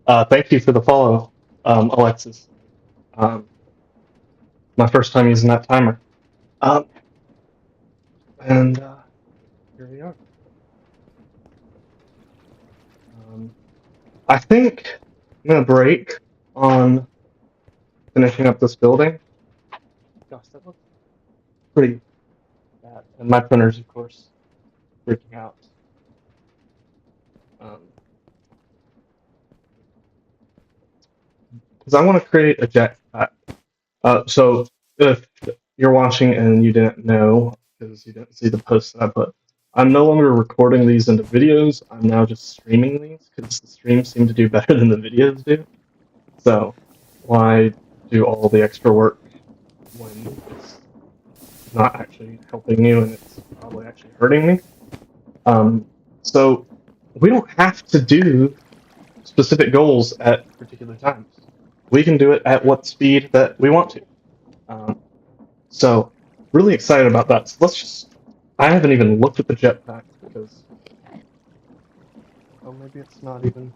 Thank you for the follow, Alexis. Um, my first time using that timer. Um, and here we are. Um, I think I'm gonna break on finishing up this building. Gosh, that looks pretty bad. And my printer's, of course, freaking out. Because I want to create a jetpack. So if you're watching and you didn't know, because you didn't see the post that I put, I'm no longer recording these into videos. I'm now just streaming these because the streams seem to do better than the videos do. So why do all the extra work when it's not actually helping you and it's probably actually hurting me? Um, so we don't have to do specific goals at particular times. We can do it at what speed that we want to. Um, so really excited about that. So let's just. I haven't even looked at the jetpack because. Oh, maybe it's not even.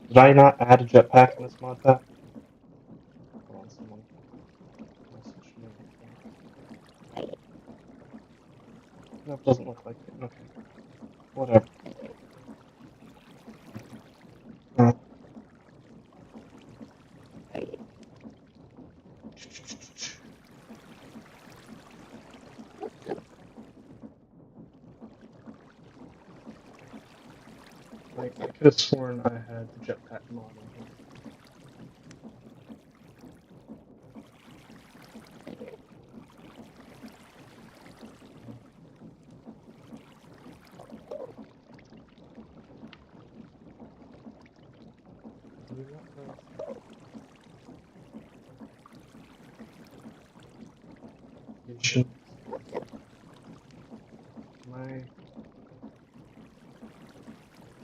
Did I not add a jetpack in this mod pack? Hold on, someone messaged me. No, it doesn't look like it. Okay, whatever. Uh, I could have sworn I had the jetpack mod in here. Do we not have patience?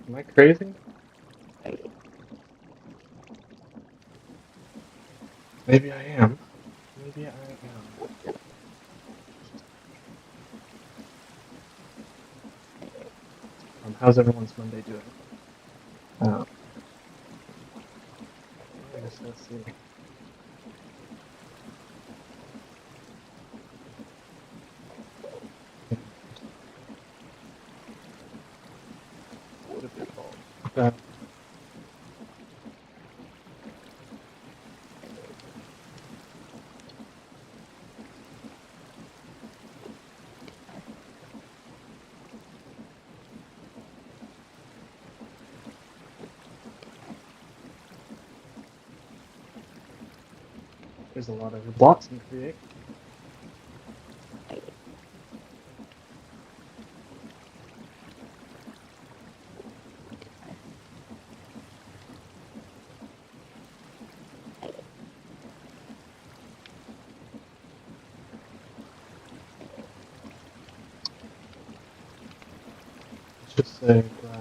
Am I crazy? Maybe I am. Maybe I am. How's everyone's Monday doing? Uh, I guess let's see. What is it called? There's a lot of blocks in create. Let's just say grass.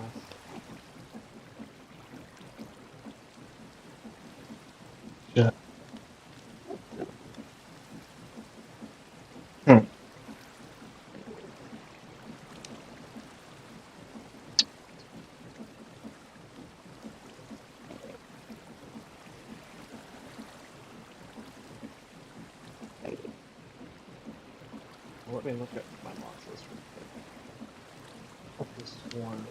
Jet. Hmm. Well, let me look at my mods list real quick. This one.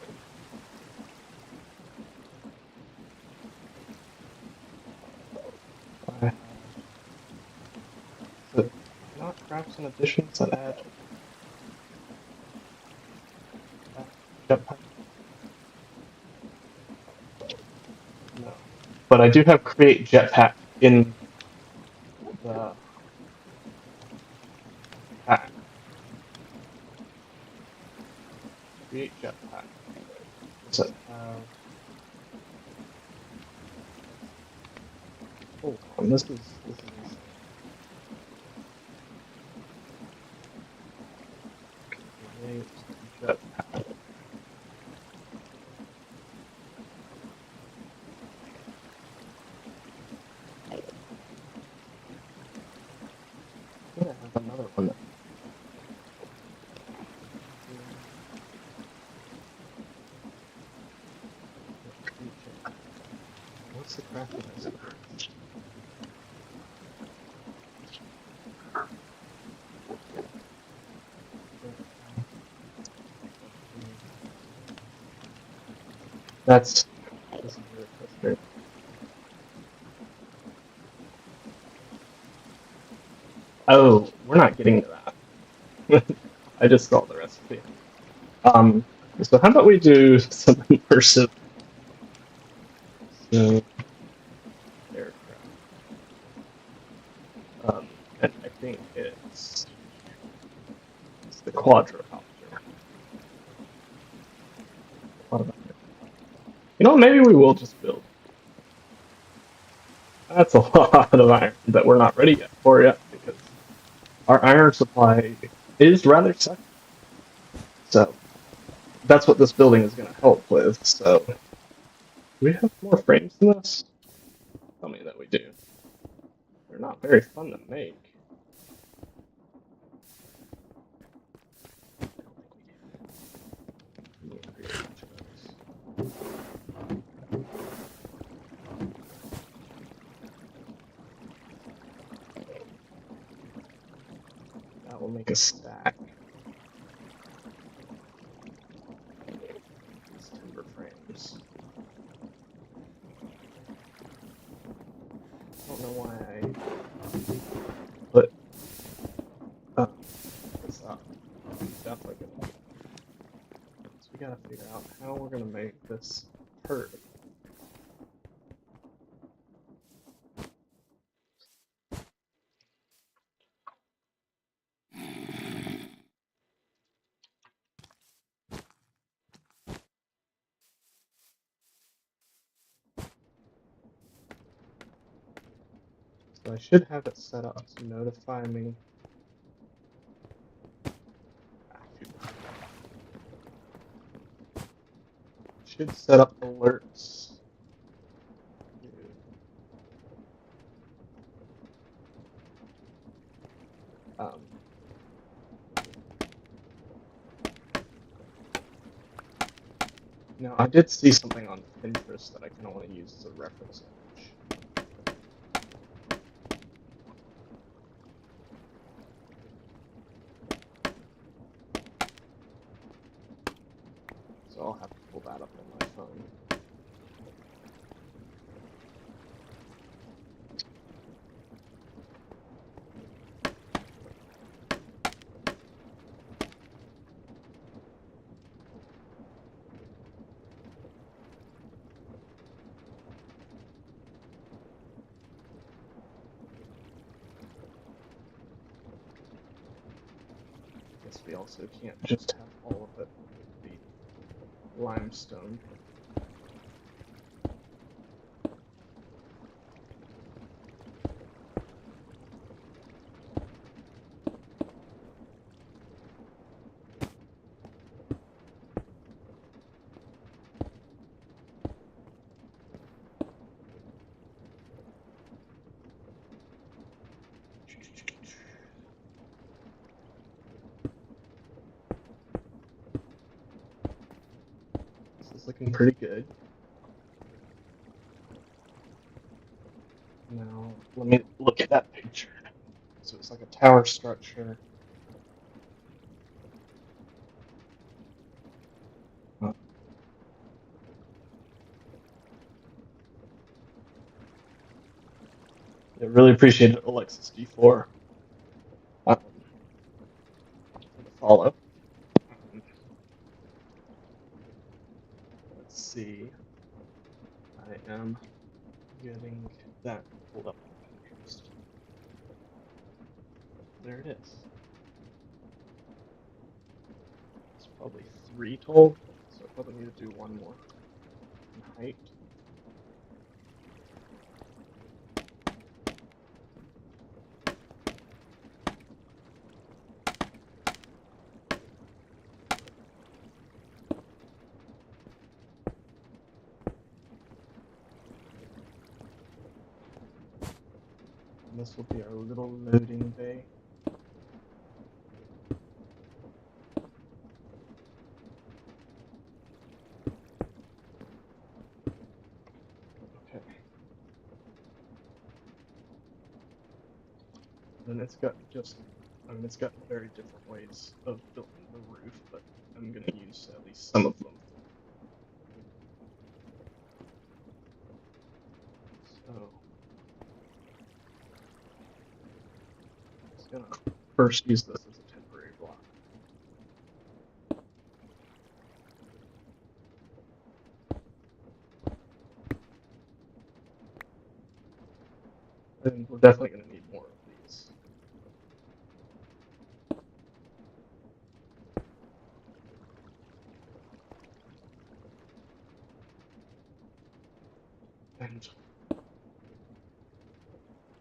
I have. Is it not crafts and additions that add jetpack? No. But I do have create jetpack in the pack. Create jetpack. Does it have. Hold on, this is. Create jetpack. I think I have another one that. What's the craftiness? This is really frustrating. Oh, we're not getting to that. I just saw the recipe. So how about we do some immersive aircraft? And I think it's the quadrocopter. You know, maybe we will just build. That's a lot of iron that we're not ready yet for yet because our iron supply is rather sucky. So that's what this building is going to help with. So do we have more frames than this? Tell me that we do. They're not very fun to make. That will make a stack. These timber frames. I don't know why I put this up. Definitely gonna. So we gotta figure out how we're gonna make this hurt. So I should have it set up to notify me. Should set up alerts. Now, I did see something on Pinterest that I kind of want to use as a reference image. So I'll have to pull that up on my phone. I guess we also can't just have all of it be limestone. This is looking pretty good. Now, let me look at that picture. So it's like a tower structure. I really appreciate it, Alexis D4, for the follow. Let's see. I am getting that pulled up on Pinterest. There it is. It's probably 3 total, so I probably need to do one more in height. And this will be our little loading bay. Okay. And it's got it's got very different ways of building the roof, but I'm gonna use at least some of them. So, I'm just gonna first use this as a temporary block. And we're definitely gonna need more of these. And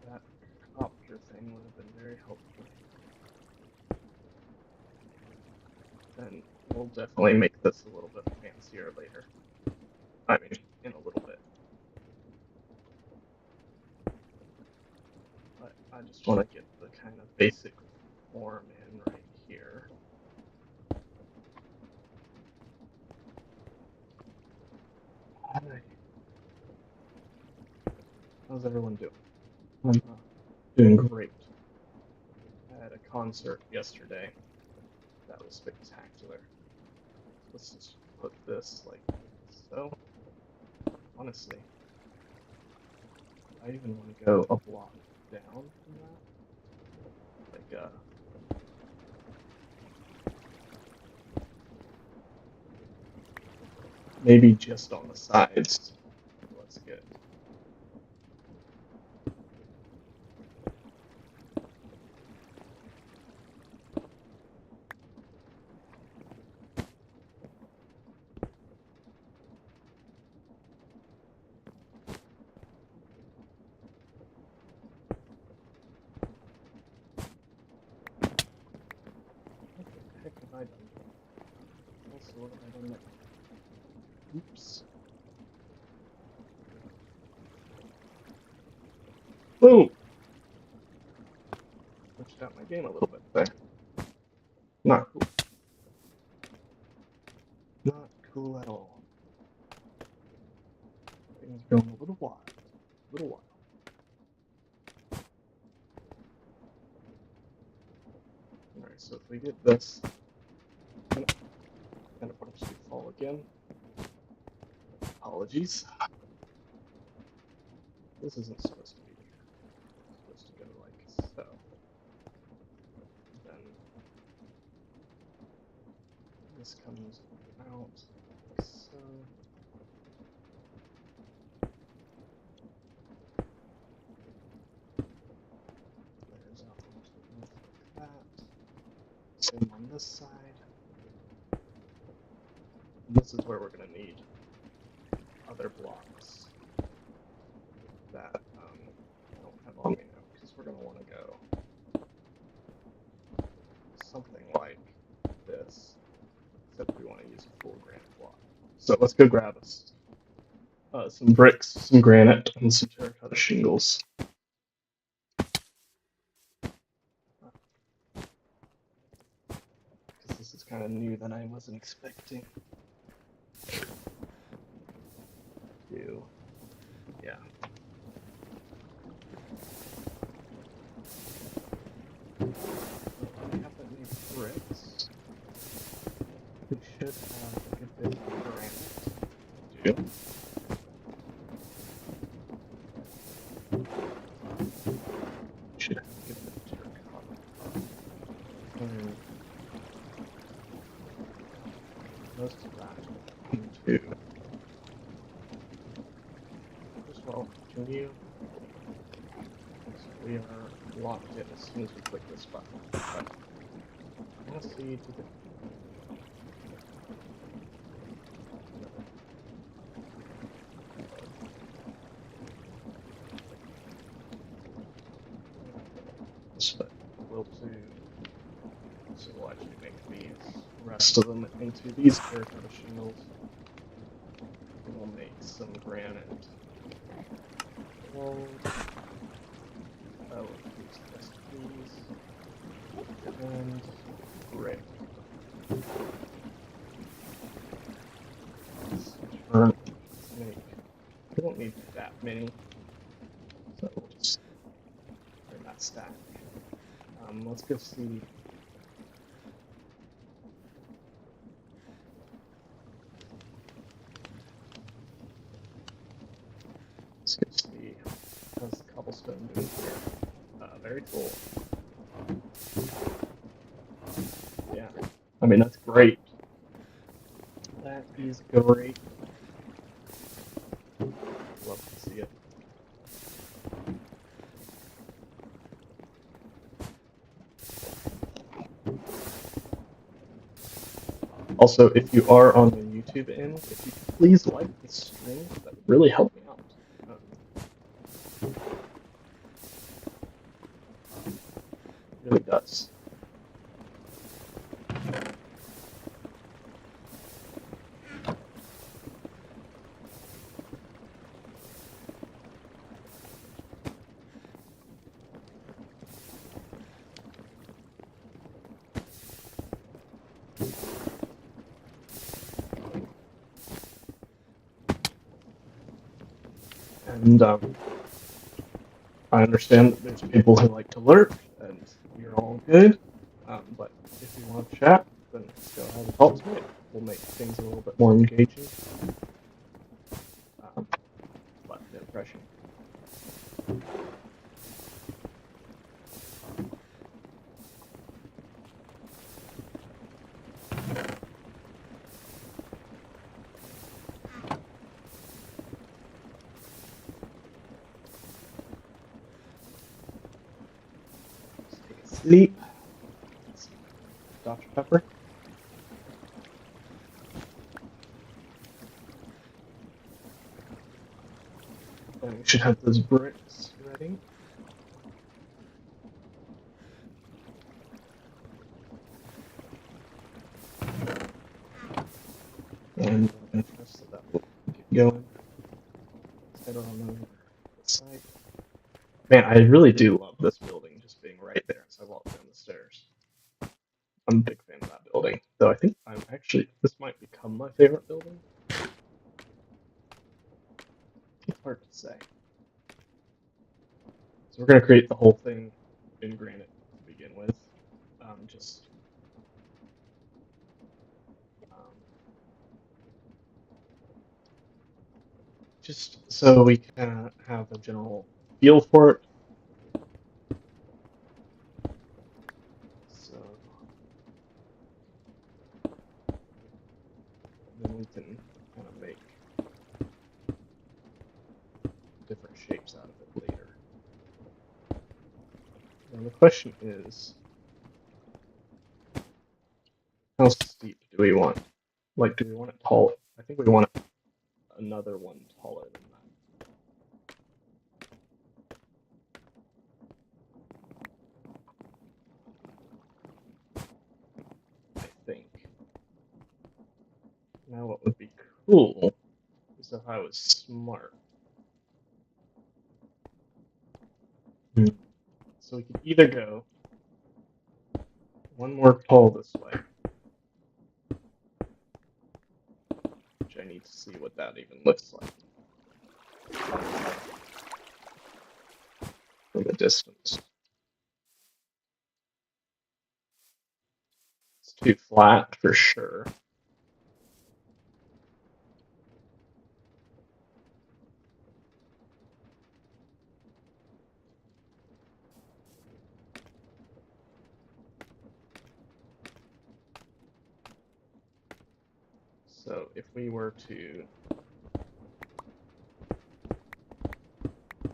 that copter thing would have been very helpful. And we'll definitely make this a little bit fancier later. I mean, in a little bit. But I just want to get the kind of basic form in right here. Alright. How's everyone doing? I'm doing great. I had a concert yesterday. That was spectacular. Let's just put this like so. Honestly, I even want to go a block down from that. Like, maybe just on the sides. Let's get. What the heck have I done? Also, what have I done next? Oops. Boom! Switched out my game a little bit there. Not cool. Not cool at all. Things are going a little wild. A little wild. Alright, so if we get this, kind of watch you fall again. Apologies. This isn't supposed to be here. It's supposed to go like so. Then this comes out like so. There's out onto the roof like that. Same on this side. And this is where we're going to need other blocks that I don't have on me now, because we're going to want to go something like this, except we want to use a full granite block. So let's go grab us some bricks, some granite, and some terracotta shingles. Because this is kind of new that I wasn't expecting. Yeah. We have that many bricks. We should have a good bit of granite. Too. Should have a good bit of terracotta. Most of that into. First of all, can you? So we are locked in as soon as we click this button. But I want to see to the. But we'll do. So we'll actually make these rest of them into these terracotta shingles. And we'll make some granite walls. We'll use the rest of these. And brick. Let's turn. We don't need that many. So we'll just turn that stack. let's go see. Let's go see how's the cobblestone doing here. Very cool. Yeah, I mean that's great. That is great. Love to see it. Also, if you are on the YouTube end, if you could please like the stream, that would really help me out. It really does. And I understand that there's people who like to lurk, and you're all good. But if you want to chat, then just go ahead and talk to me. We'll make things a little bit more engaging. But no pressure. Sleep. Dr. Pepper. And we should have those bricks ready. And I'm going to trust that will get going. Let's head on over the site. Man, I really do love this building just being right there as I walk down the stairs. I'm a big fan of that building, though I think this might become my favorite building. It's hard to say. So we're going to create the whole thing in granite to begin with. Just so we can have a general feel for it. So then we can kind of make different shapes out of it later. Now the question is, how steep do we want? Like, do we want it tall? I think we want another one taller than that. I think. Now what would be cool is if I was smart. So we could either go one more tall this way, which I need to see what that even looks like from a distance. It's too flat for sure. So if we were to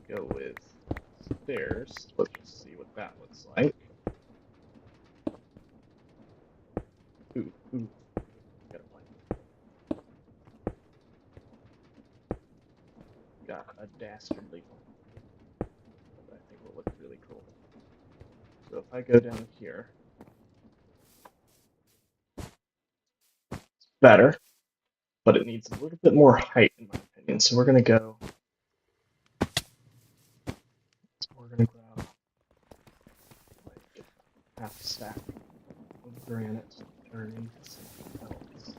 go with stairs, let's just see what that looks like. Ooh, got a plan. Got a dastardly plan that I think will look really cool. So if I go down here, it's better, but it needs a little bit more height in my opinion. So we're gonna grab like half a stack of granite to turn into something else.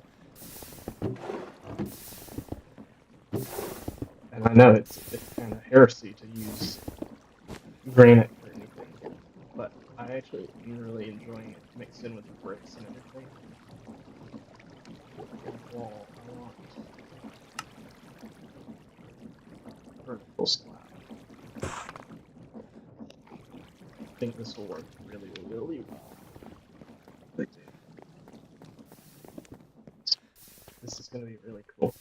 And I know it's kind of heresy to use granite for anything, but I actually am really enjoying it mixed in with the bricks and everything. And wall, I want vertical slab. I think this will work really, really well. This is going to be really cool,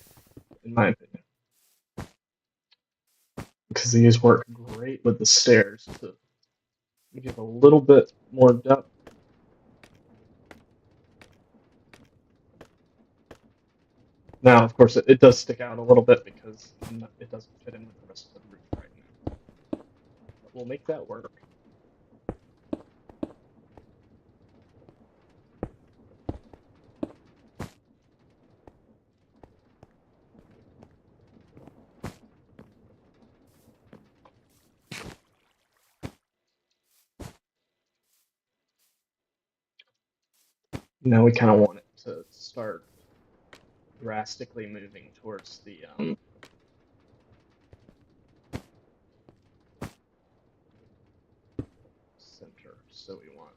in my opinion. Because these work great with the stairs to give a little bit more depth. Now, of course, it does stick out a little bit because it doesn't fit in with the rest of the roof right now. But we'll make that work. Now we kind of want it to start drastically moving towards the center. So we want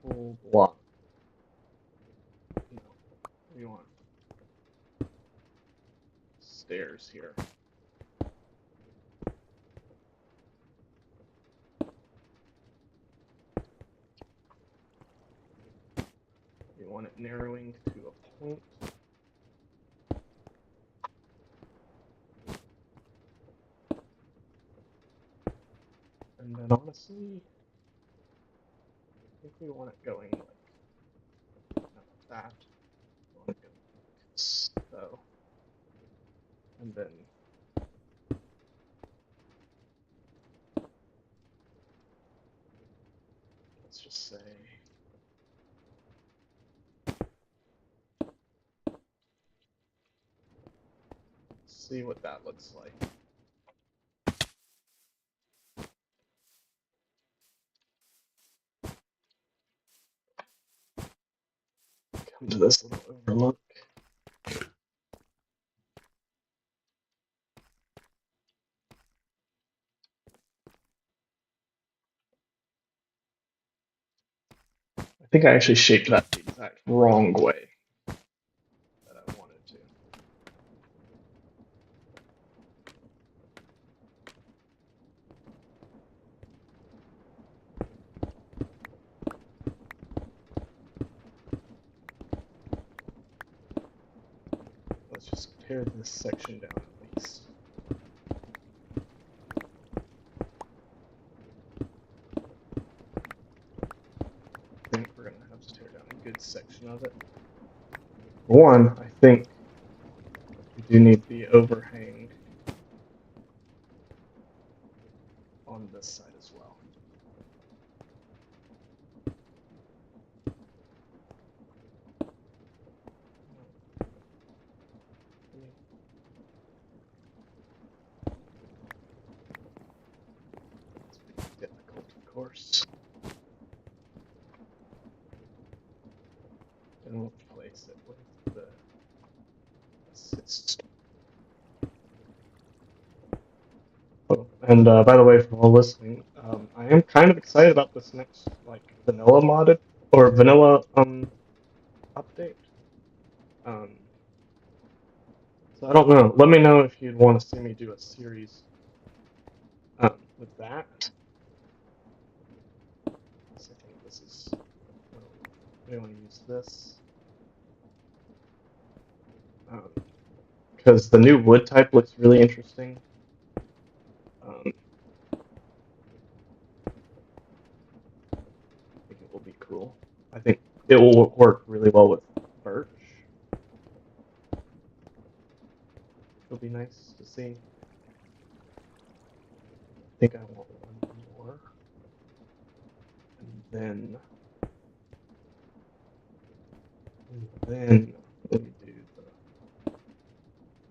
full block. No, we want stairs here. We want it narrowing to a point. And then honestly, I think we want it going like, not like that. We want it going like so. And then let's just say see what that looks like. Come to this little overlook. I think I actually shaped that the exact wrong way that I wanted to. Let's just tear this section down at least. I think we're going to have to tear down a good section of it. One, I think we do need the overhang on this side as well. It's pretty difficult, of course. And we'll place it with the assist. Oh, and by the way, for all listening, I am kind of excited about this next like vanilla modded or vanilla update. So I don't know. Let me know if you'd want to see me do a series with that. So I think this is. We want to use this because the new wood type looks really interesting. I think it will be cool. I think it will work really well with birch. It'll be nice to see. I think I want one more. And then we do the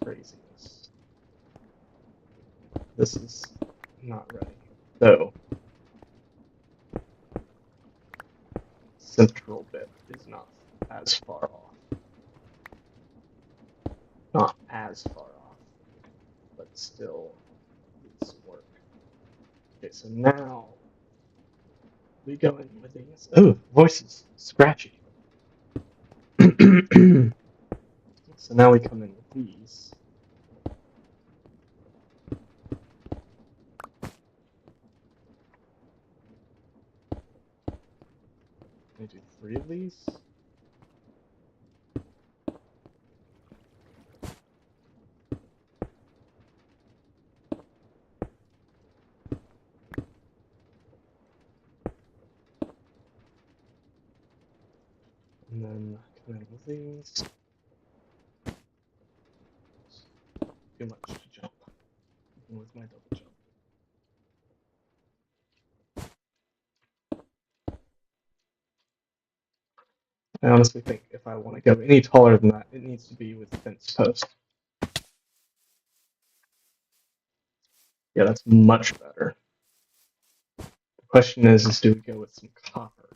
craziness. This is not ready. So central bit is not as far off. Not as far off, but still needs some work. Okay, so now We going with these. Oh, voices. Scratchy. So now we come in with these. I do 3 of these. And then come in with these. Too much to jump. Even with my double jump. I honestly think if I want to go any taller than that, it needs to be with fence post. Yeah, that's much better. The question is do we go with some copper?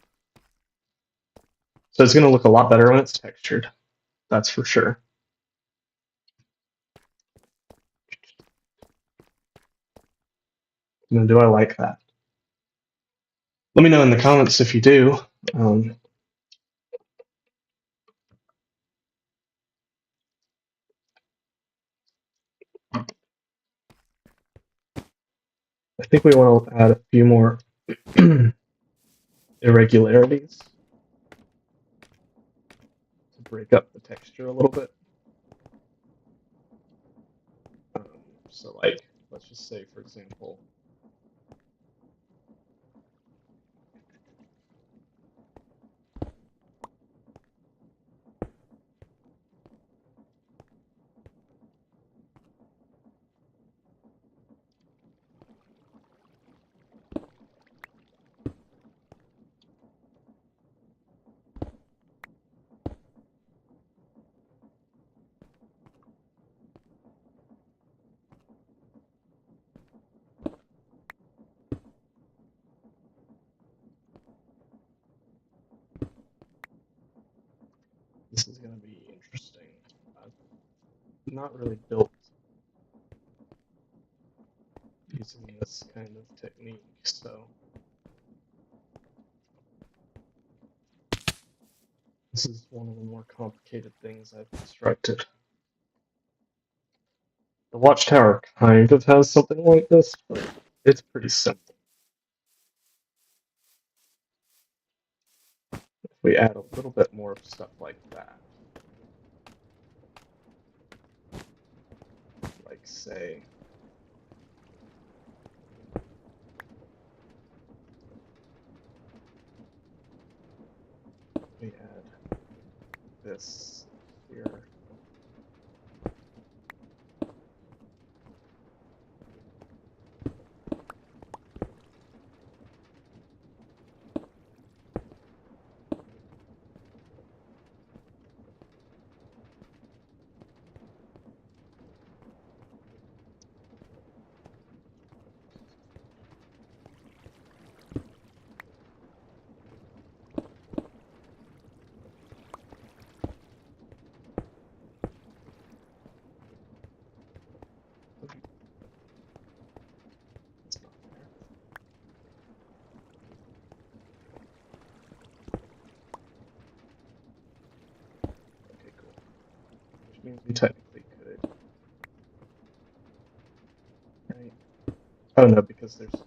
So it's going to look a lot better when it's textured. That's for sure. And do I like that? Let me know in the comments if you do. I think we want to add a few more irregularities to break up the texture a little bit. So like, let's just say, for example, this is going to be interesting. I've not really built using this kind of technique, so this is one of the more complicated things I've constructed. The Watchtower kind of has something like this, but it's pretty simple. If we add a little bit more of stuff like that, like say, we add this here. That's not fair. Okay, cool. Which means we technically could, right? Oh no, because there's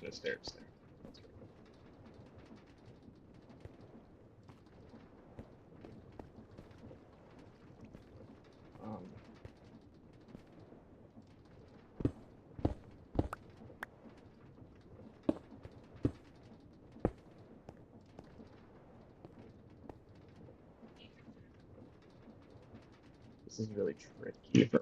no stairs there. That's right. This is really tricky for me.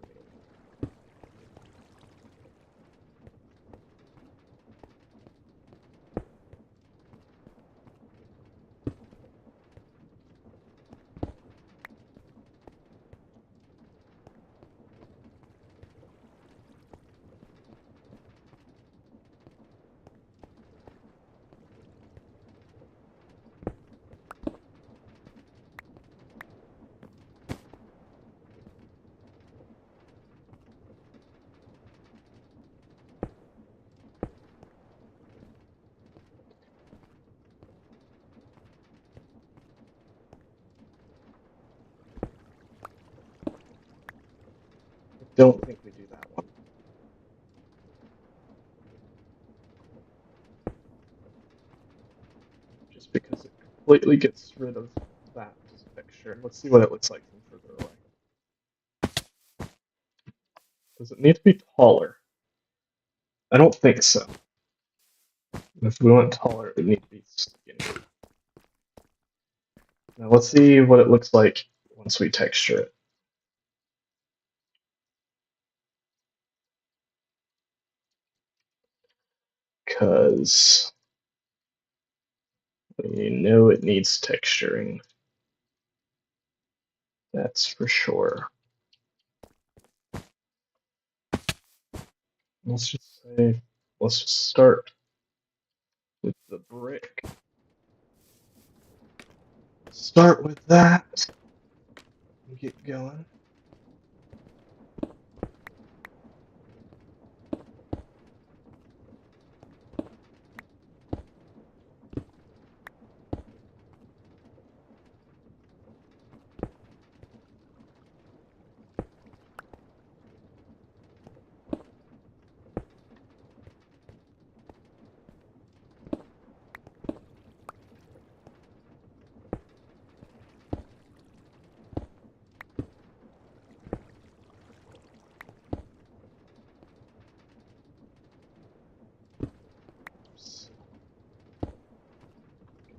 completely gets rid of that texture. Let's see what it looks like from further away. Does it need to be taller? I don't think so. If we want taller, it would need to be skinnier. Now let's see what it looks like once we texture it. Because we know it needs texturing. That's for sure. Let's just start with the brick. Start with that. And get going.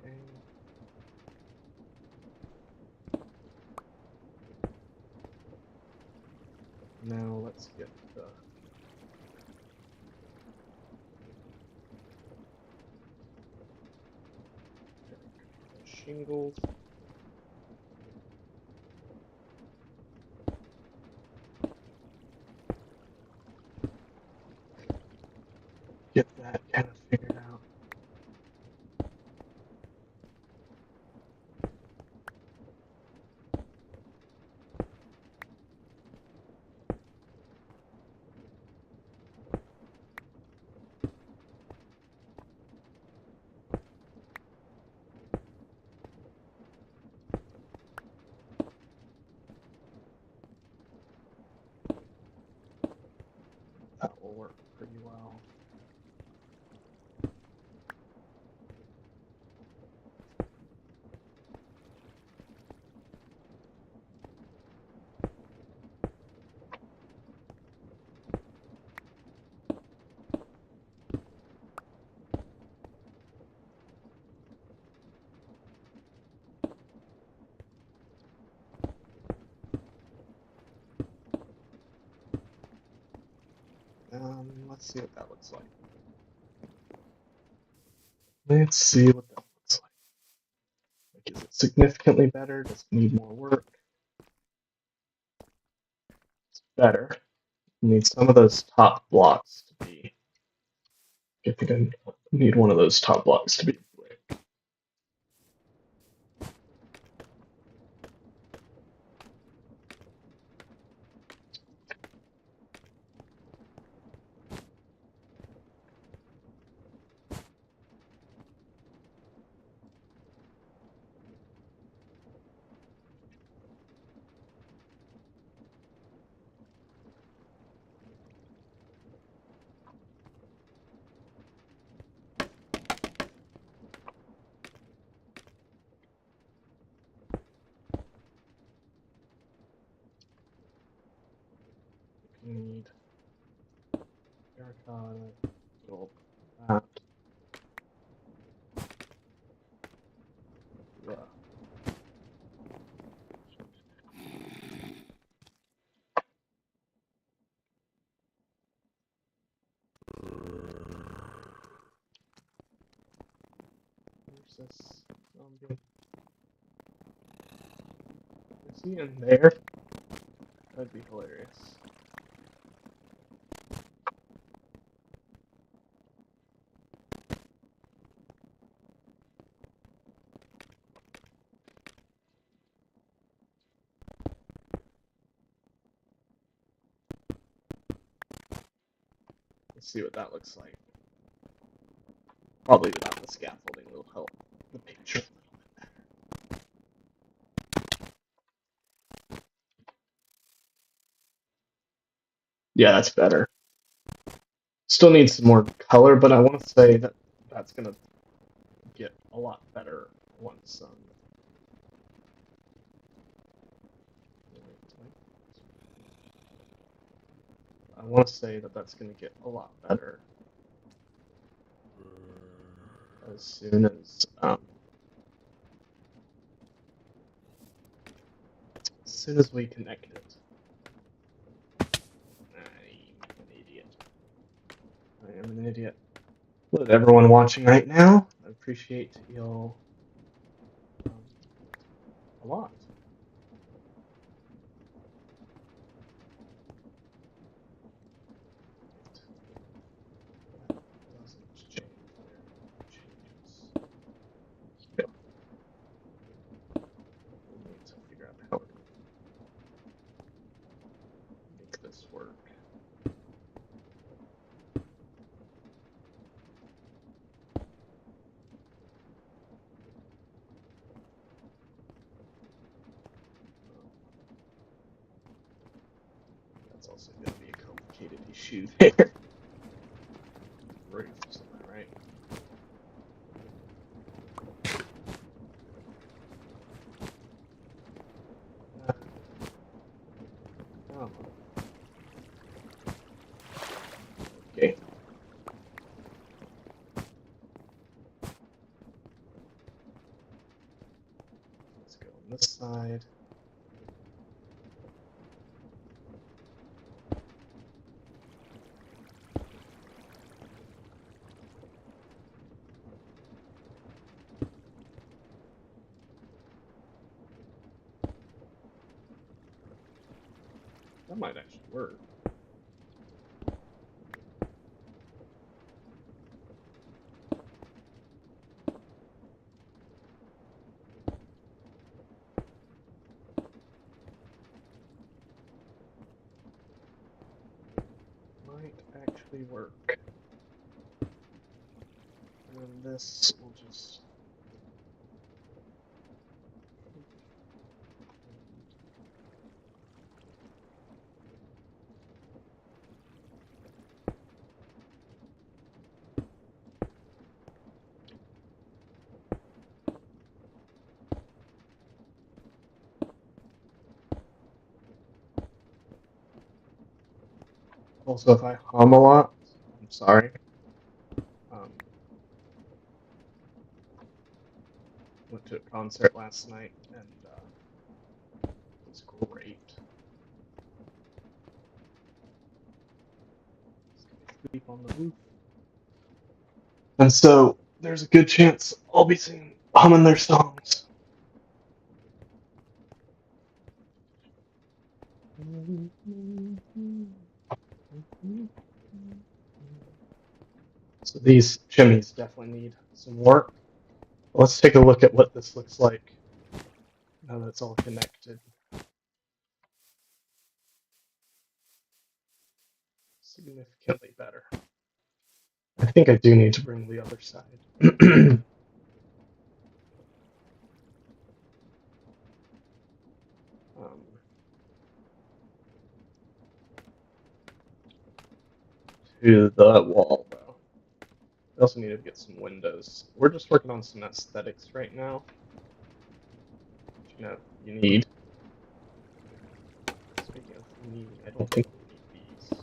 Okay. Now let's get the shingles. Get that kind of figured out. That will work pretty well. Let's see what that looks like. Let's see what that looks like. Is it significantly better? Does it need more work? It's better. You need some of those top blocks to be. I think I need one of those top blocks to be brick. You need terracotta, gold, that. Where's this zombie? Is he in there? That'd be hilarious. Let's see what that looks like. Probably without the scaffolding will help the picture a little bit better. Yeah, that's better. Still needs some more color, but I want to say that that's going to get a lot better, a want some. I want to say that that's going to get a lot better as soon as we connect it. I'm an idiot. I am an idiot. Hello to everyone watching right now. I appreciate y'all a lot. That doesn't change there. It changes. Yeah. We need to figure out how we're going to make this work. That's also going to be a complicated issue there. Roof, right? Oh. Okay. Let's go on this side. That might actually work. Might actually work. And this will just... Also, if I hum a lot, I'm sorry. Went to a concert last night, and it was great. Sleep on the roof. And so, there's a good chance I'll be humming their songs. So these chimneys definitely need some work. Let's take a look at what this looks like now that it's all connected. Significantly better. I think I do need to bring the other side. To the wall, though. We also need to get some windows. We're just working on some aesthetics right now. You need. Speaking of need, I don't think we need these.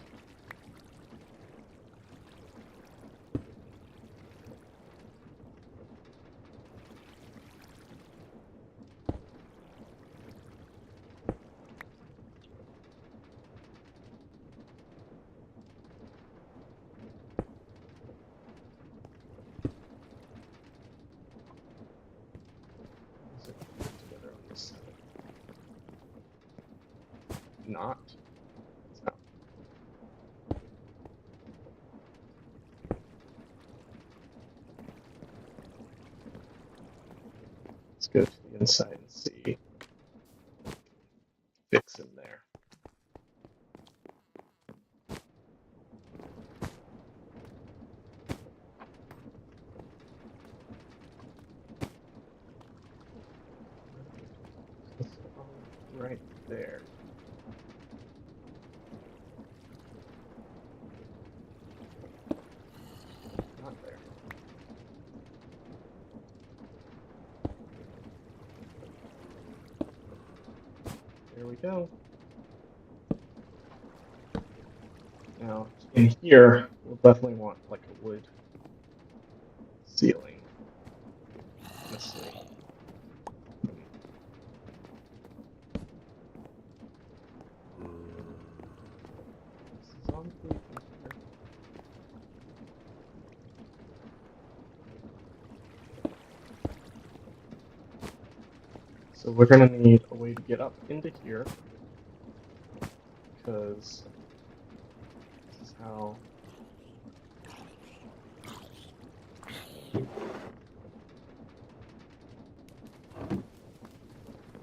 Together on this side. Not. Let's go to the inside and see. Fix in there. Right there. Not there. There we go. Now, in here, we'll definitely want like a wood ceiling. Let's see. This is on the computer. So we're gonna need a way to get up into here, because this is how.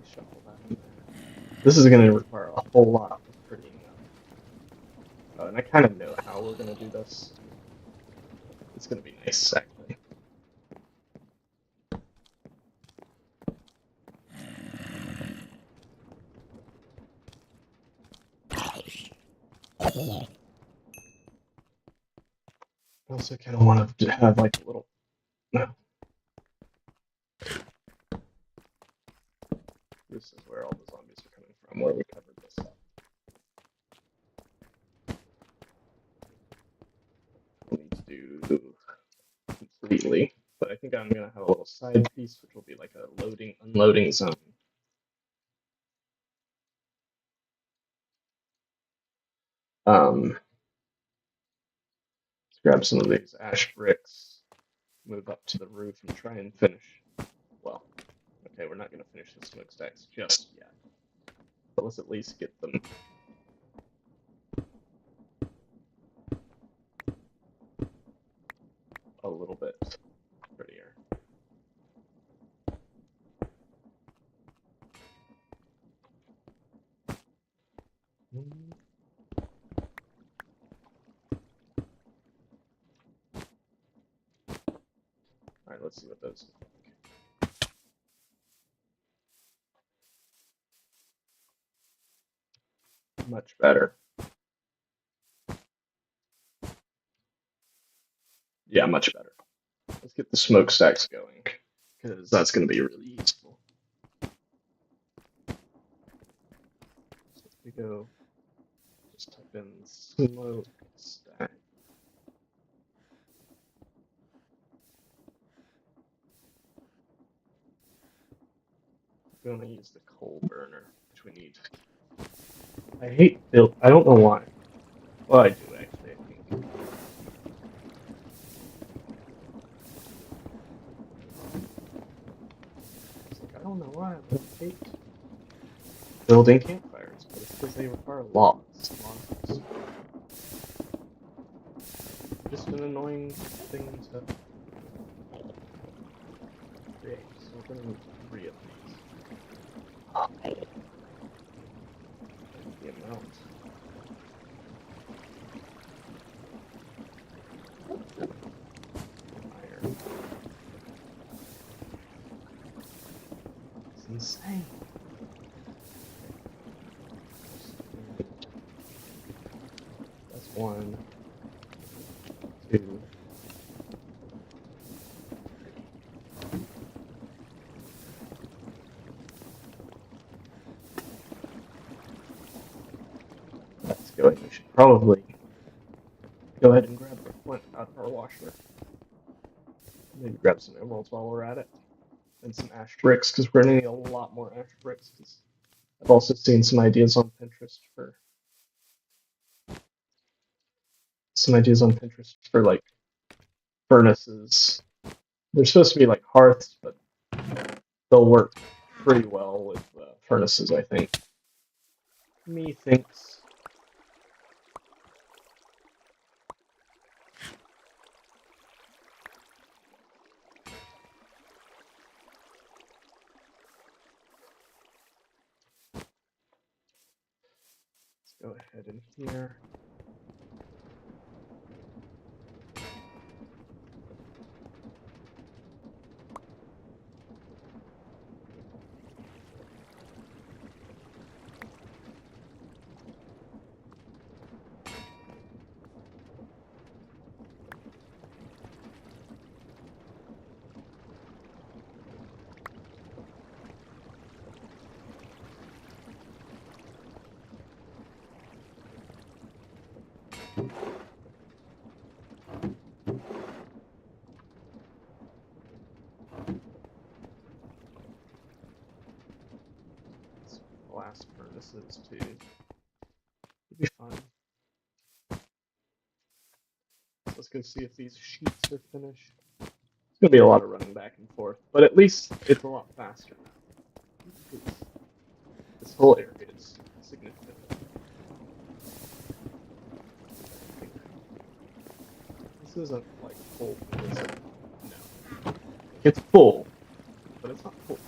Shuffle that in there. This is going to require a whole lot of prettying up. And I kind of know how we're going to do this. It's going to be nice, actually. I also kind of want to have like a little. No. This is where all the zombies are coming from, where we covered this up. We need to do completely, but I think I'm going to have a little side piece, which will be like a loading, unloading zone. Let's grab some of these ash bricks, move up to the roof, and try and finish. Well, okay, we're not going to finish the smokestacks just yet, but let's at least get them a little bit prettier. All right, let's see what those look like. Much better. Yeah, much better. Let's get the smokestacks going, because that's going to be really useful. So if we go, just type in smokestack. We're going to use the coal burner, which we need. I hate build. I don't know why. Well, I do actually. I think. It's like, I don't know why, but I hate building campfires, but it's because they require logs. Logs. Just an annoying thing to create. So we're going to need 3 of these. The amount. Iron. It's insane. That's 1, 2. Let's go ahead. We should probably go ahead and grab the flint out of our washer. Maybe grab some emeralds while we're at it. And some ash bricks, because we're going to need a lot more ash bricks. Because I've also seen some ideas on Pinterest for like furnaces. They're supposed to be like hearths, but they'll work pretty well with furnaces, I think. Methinks. Let's go ahead in here. Blast furnaces too. It'll be fun. Let's go see if these sheets are finished. It's gonna be a lot of running back and forth, but at least it's a lot faster now. This whole area is significant. This isn't like full, is it? No. It's full, but it's not full.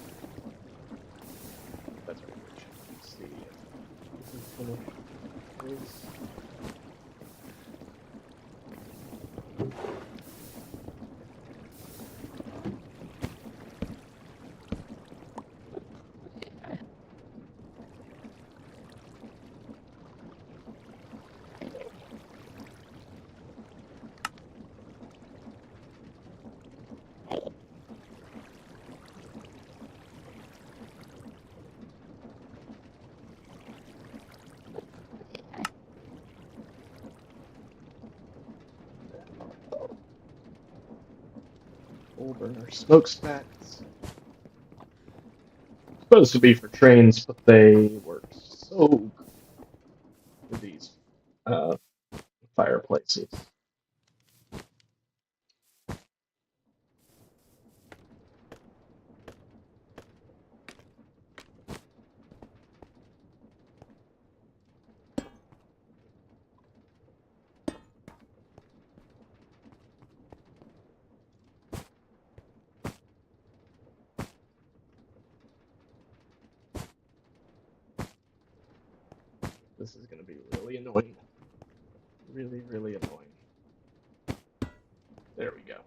That's right. Let's see if this is finished. Full burner smokestacks. Supposed to be for trains, but they work so good for these fireplaces. This is going to be really annoying. Really, really annoying. There we go.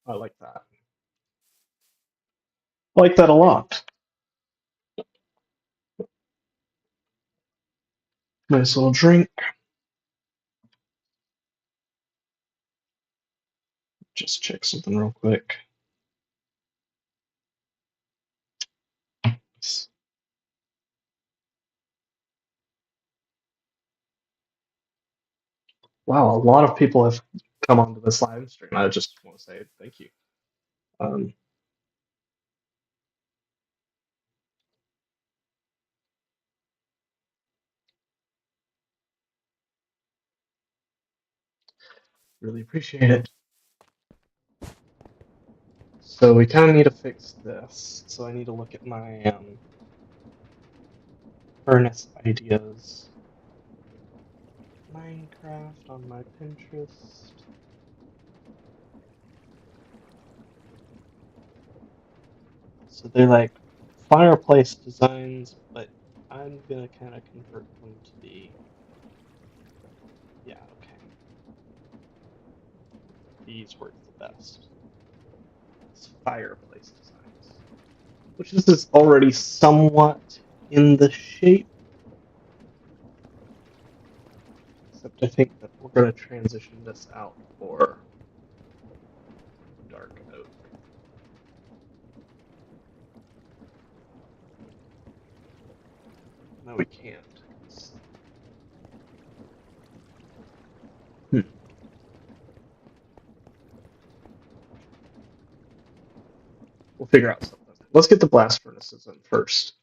I like that. I like that a lot. Nice little drink. Just check something real quick. Wow, a lot of people have come onto this live stream. I just want to say thank you. Really appreciate it. So we kind of need to fix this. So I need to look at my furnace ideas. Minecraft on my Pinterest. So they're like fireplace designs, but I'm gonna kind of convert them to be, yeah, okay. These work the best. It's fireplace designs, which this is already somewhat in the shape. Except I think that we're gonna transition this out for dark oak. No, we can't. We'll figure out something. Let's get the blast furnaces in first.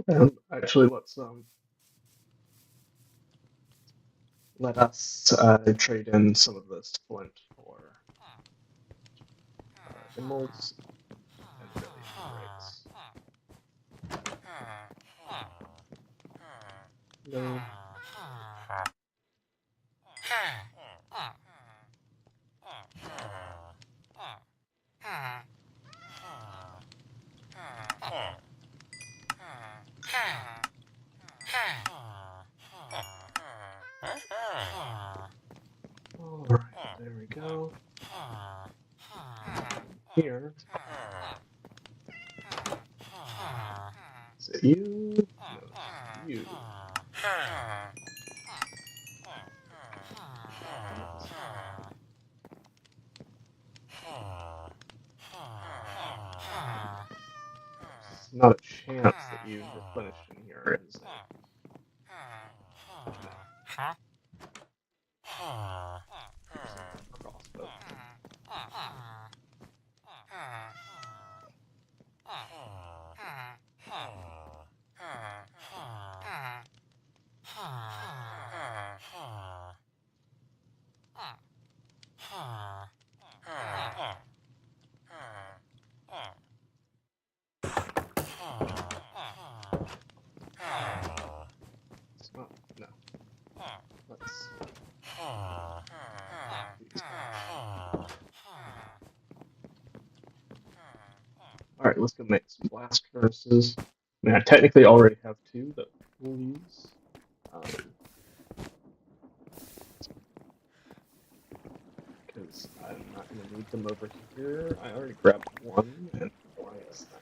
And actually, let us trade in some of this flint for emeralds and radiant no. Alright, there we go. here. Is it you? No, it's you. There's not a chance that you replenished in here, is there? Crossbow. It's not. No. Let's. Alright, let's go make some blast furnaces. I mean, I technically already have two that we'll use. Because I'm not going to need them over here. I already grabbed one, and why is that?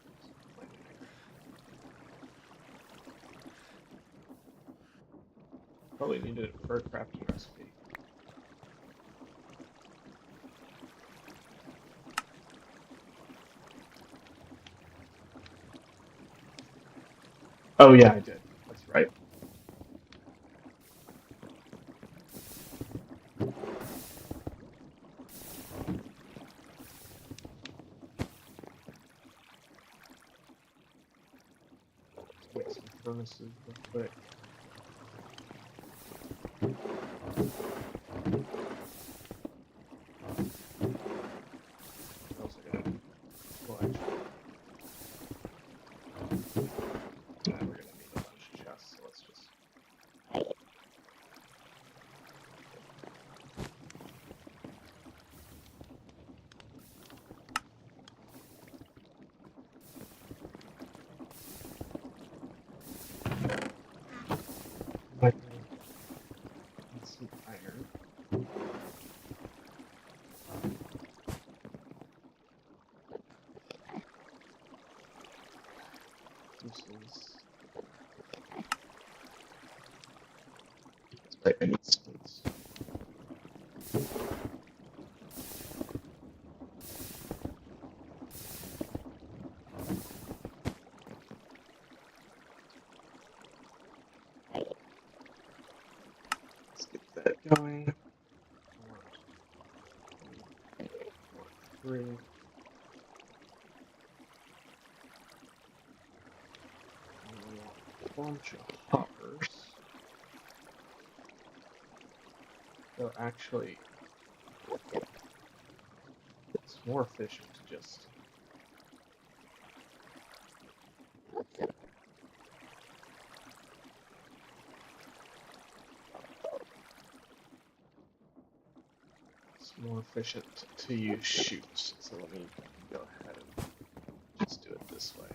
Probably needed it for a crafting recipe. Oh yeah, I did. That's right. Let's make some furnaces real quick. What else I got? Well, actually, we're gonna need a bunch of chests, so let's just. Might need some iron. This is. That's right, I need stones. Let's get that going. Three. A bunch of hoppers. So actually, it's more efficient to just. It's more efficient to use chutes. So let me go ahead and just do it this way.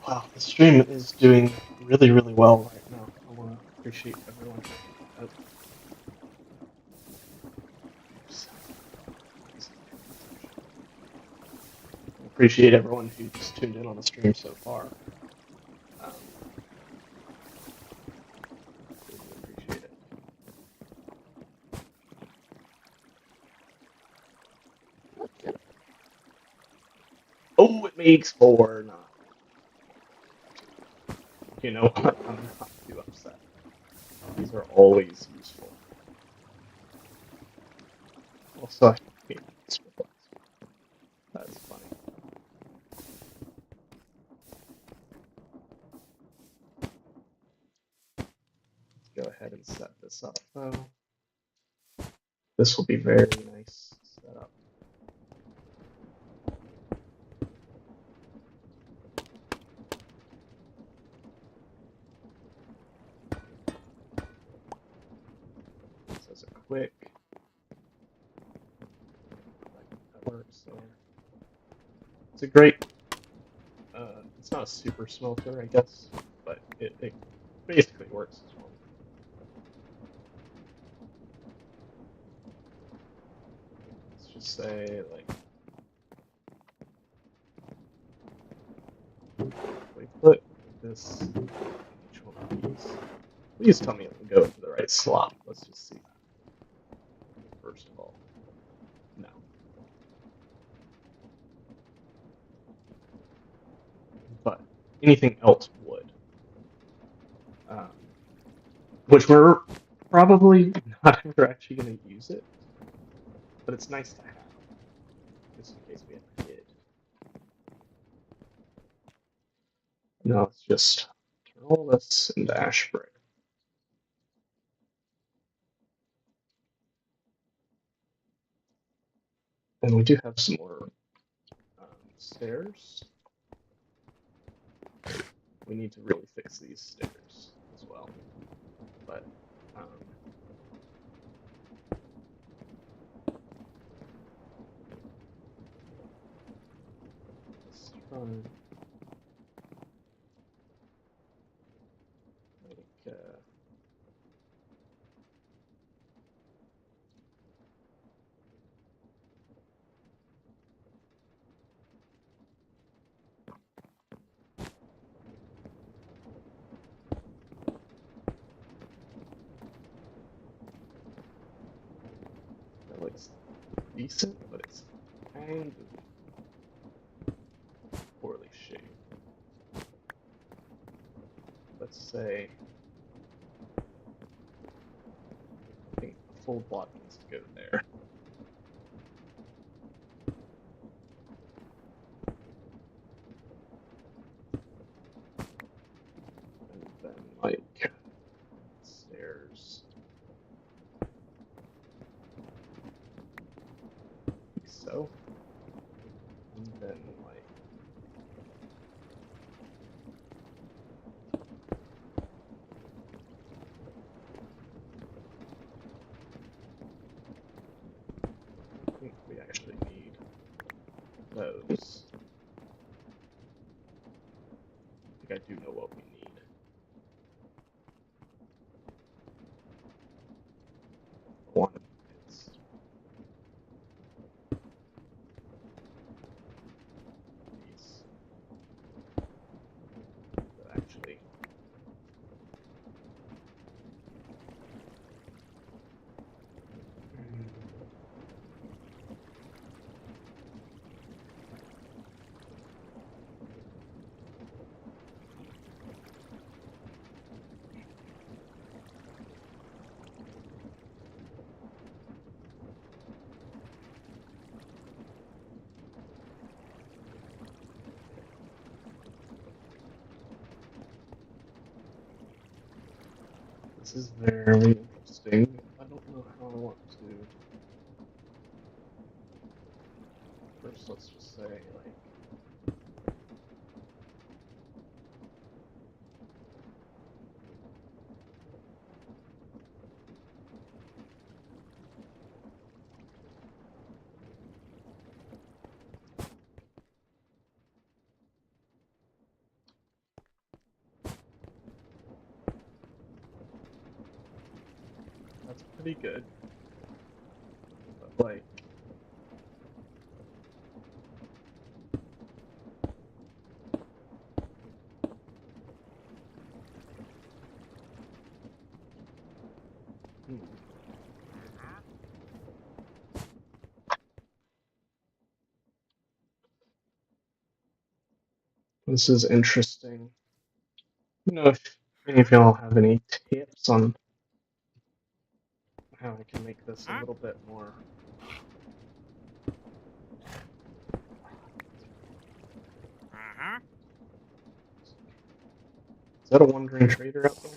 Wow, the stream is doing really, really well right now. I want to appreciate everyone. Appreciate everyone who's tuned in on the stream so far. Really appreciate it. Oh, it makes 4. Not. You know what? I'm not too upset. These are always useful. Also, I hate this. That's funny. Let's go ahead and set this up though. This will be very nice setup. This is a quick. That works there. It's a great. It's not a super smelter, I guess, but it basically works as one. Let's just say like we put this in each one of these. Please tell me it will go into the right slot. Let's just see that first of all. No. But anything else would. Which we're probably not ever actually going to use it, but it's nice to have, just in case we ever did. Now let's just turn all this into ash brick. And we do have some more stairs. We need to really fix these stairs as well. But let's try like that looks decent, but it's kind of poorly shaped. Let's say I think a full block needs to go there. And then like stairs. Like so. And then like I think we actually need those. I think I do know what we need. One is these that actually this is very interesting. I don't know how I want to. First, let's just say like that's pretty good, but like this is interesting. You know, if any of y'all have any tips on how I can make this a little bit more. Is that a wandering trader out there?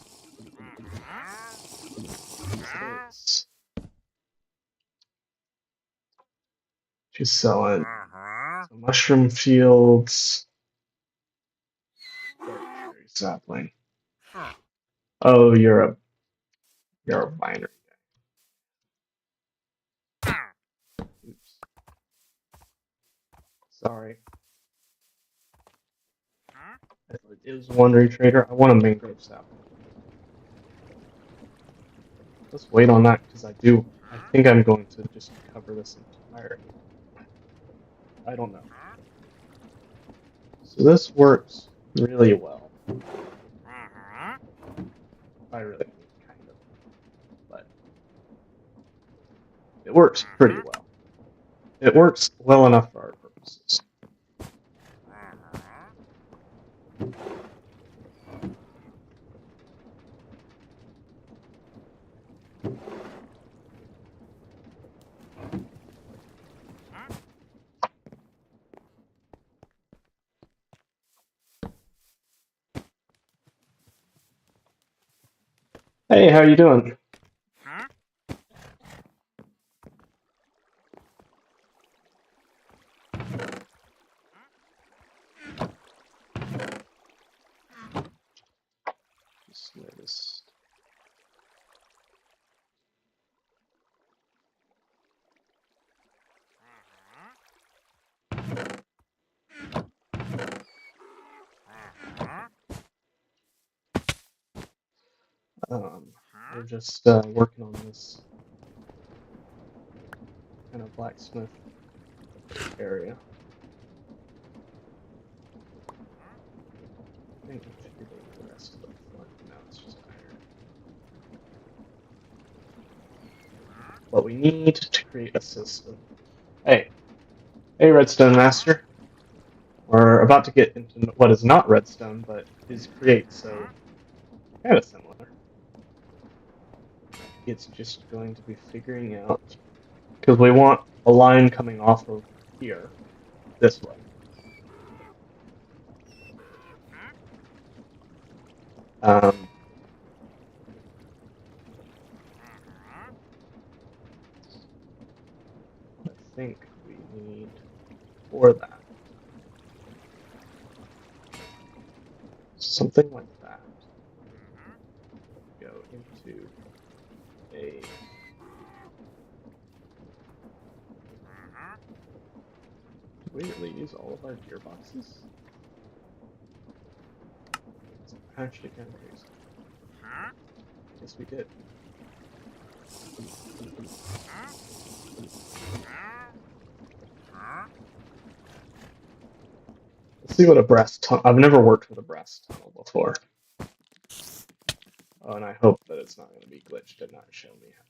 Yes. She's selling some mushroom fields, dark cherry sapling. Oh, you're a binary guy. Oops. Sorry. If it is one retrader, I want a mangrove sapling. Let's wait on that because I think I'm going to just cover this entirely. I don't know. So this works really well. I really mean kind of, but it works pretty well. It works well enough for our purposes. Hey, how you doing? Just noticed. We're just working on this kind of blacksmith area. I think we should be doing the rest of the front. Now it's just iron. But we need to create a system. Hey, Redstone Master. We're about to get into what is not redstone, but is create, so kind of similar. It's just going to be figuring out, because we want a line coming off of here, this way. I think we need, for that, something like that. Go into a... Did we really use all of our gearboxes? It's actually kind of crazy. Yes, we did. Let's see what a brass tunnel... I've never worked with a brass tunnel before. Oh, and I hope that it's not going to be glitched and not show me how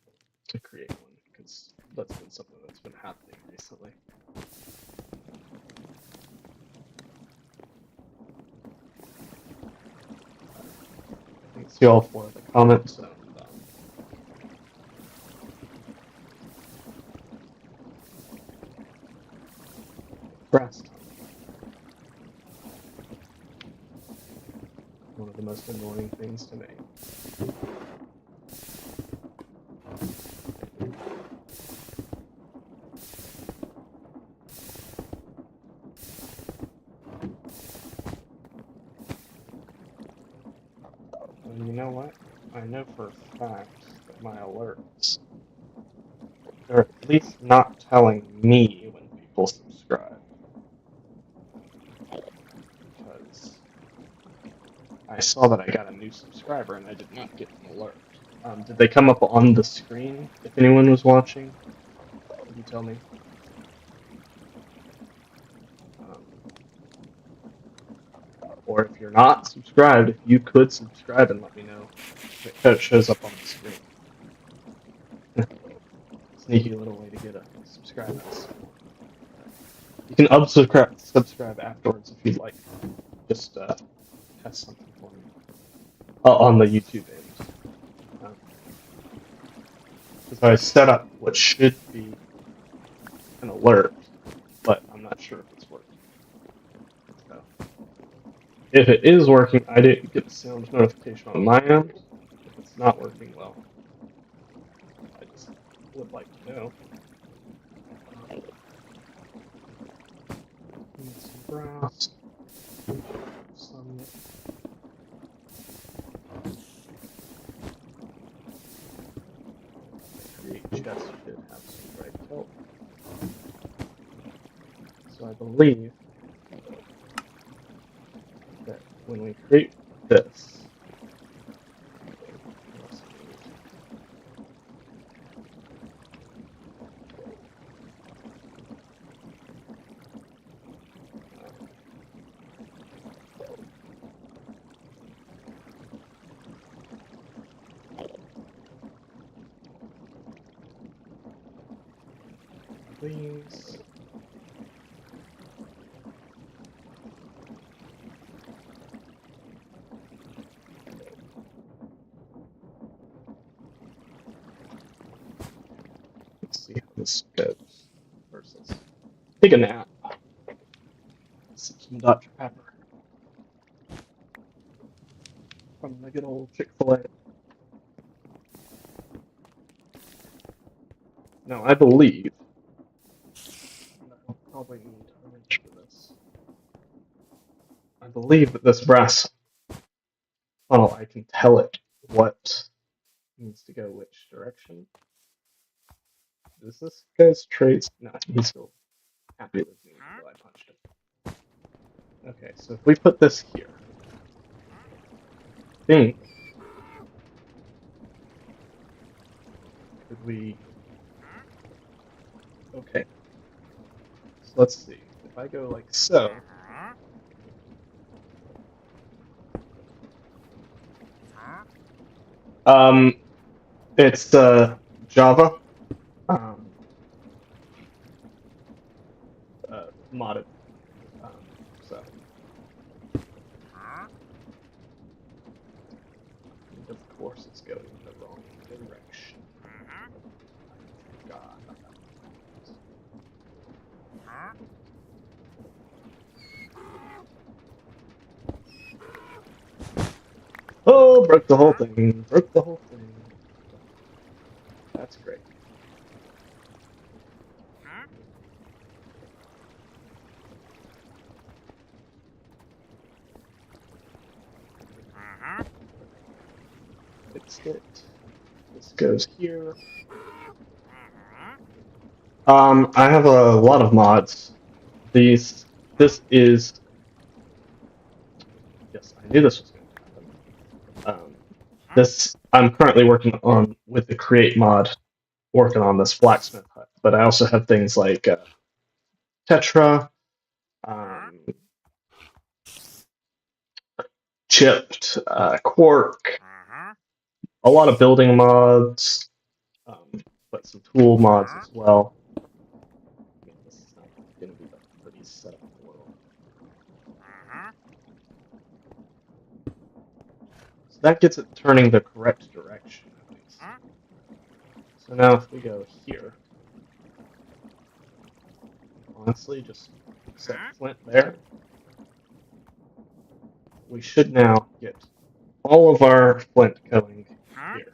to create one, because that's been something that's been happening recently. Thanks you all for the comments. And, brass tunnel. One of the most annoying things to make. And you know what? I know for a fact that my alerts are at least not telling me when people subscribe. Because I saw that I got a new subscriber and I did not get an alert. Did they come up on the screen if anyone was watching? Can you tell me? Or if you're not subscribed, if you could subscribe and let me know. It shows up on the screen. Sneaky little way to get a subscribe. You can subscribe afterwards if you'd like. Just test something for me. On the YouTube end. Because I set up what should be an alert, but I'm not sure if it's working. So, if it is working, I didn't get the sound notification on my end. If it's not working well, I just would like to know. Need some brass. Some... Create chest should have some bright help. So I believe that when we create this, please. Let's see how this goes. First, let's take a nap. Sip some Dr. Pepper from the good old Chick-fil-A. Now, I believe I'll probably need a wrench for this. I believe that this brass funnel, I can tell it what needs to go which direction. Does this guy's trace? No, he's still happy with me until I punched him. Okay, so if we put this here, I think, could we? Okay, so let's see. If I go like so, it's Java, modded, so. And of course, it's going in the wrong direction. God. Oh, broke the whole thing. Broke the whole thing. That's great. Fixed it. This goes here. I have a lot of mods. This is. Yes, I knew this was going to happen. I'm currently working on with the create mod, working on this blacksmith hut. But I also have things like Tetra, chipped, quark, a lot of building mods, but some tool mods as well. Yeah, this is not going to be the prettiest setup in the world. So that gets it turning the correct direction, at least. So now if we go here, honestly, just set flint there. We should now get all of our flint going here,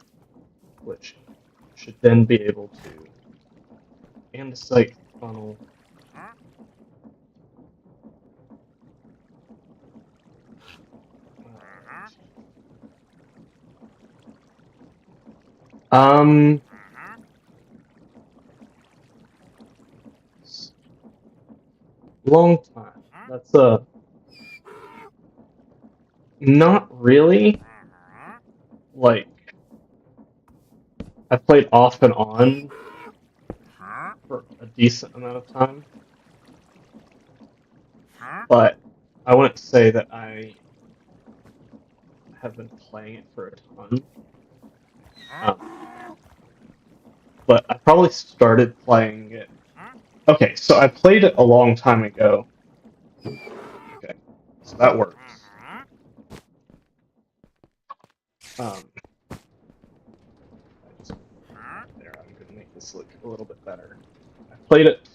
which should then be able to andesite funnel. Long time. That's not really. Like, I played off and on for a decent amount of time, but I wouldn't say that I have been playing it for a ton. But I probably started playing it. Okay, so I played it a long time ago. Okay, so that works. There, I'm going to make this look a little bit better. I played it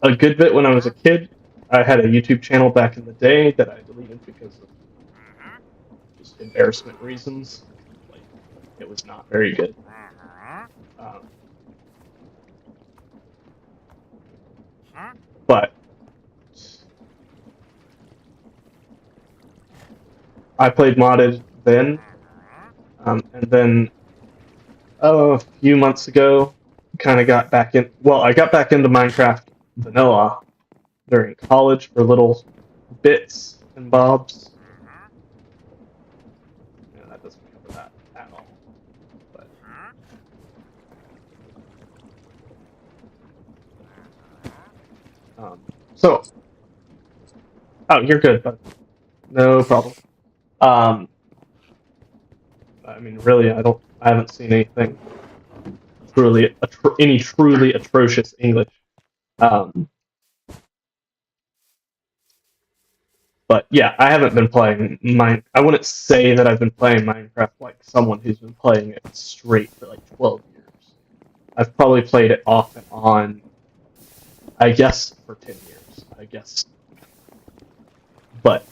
a good bit when I was a kid. I had a YouTube channel back in the day that I deleted because of just embarrassment reasons. Like, it was not very good. But I played modded then, and then a few months ago, kind of got back in. Well, I got back into Minecraft vanilla during college for a little bits and bobs. Yeah, that doesn't cover that at all. But so, oh, you're good, bud. No problem. I mean, really, I haven't seen anything any truly atrocious English. Um, but yeah, I haven't been playing I wouldn't say that I've been playing Minecraft like someone who's been playing it straight for like 12 years. I've probably played it off and on, I guess, for 10 years. I guess. But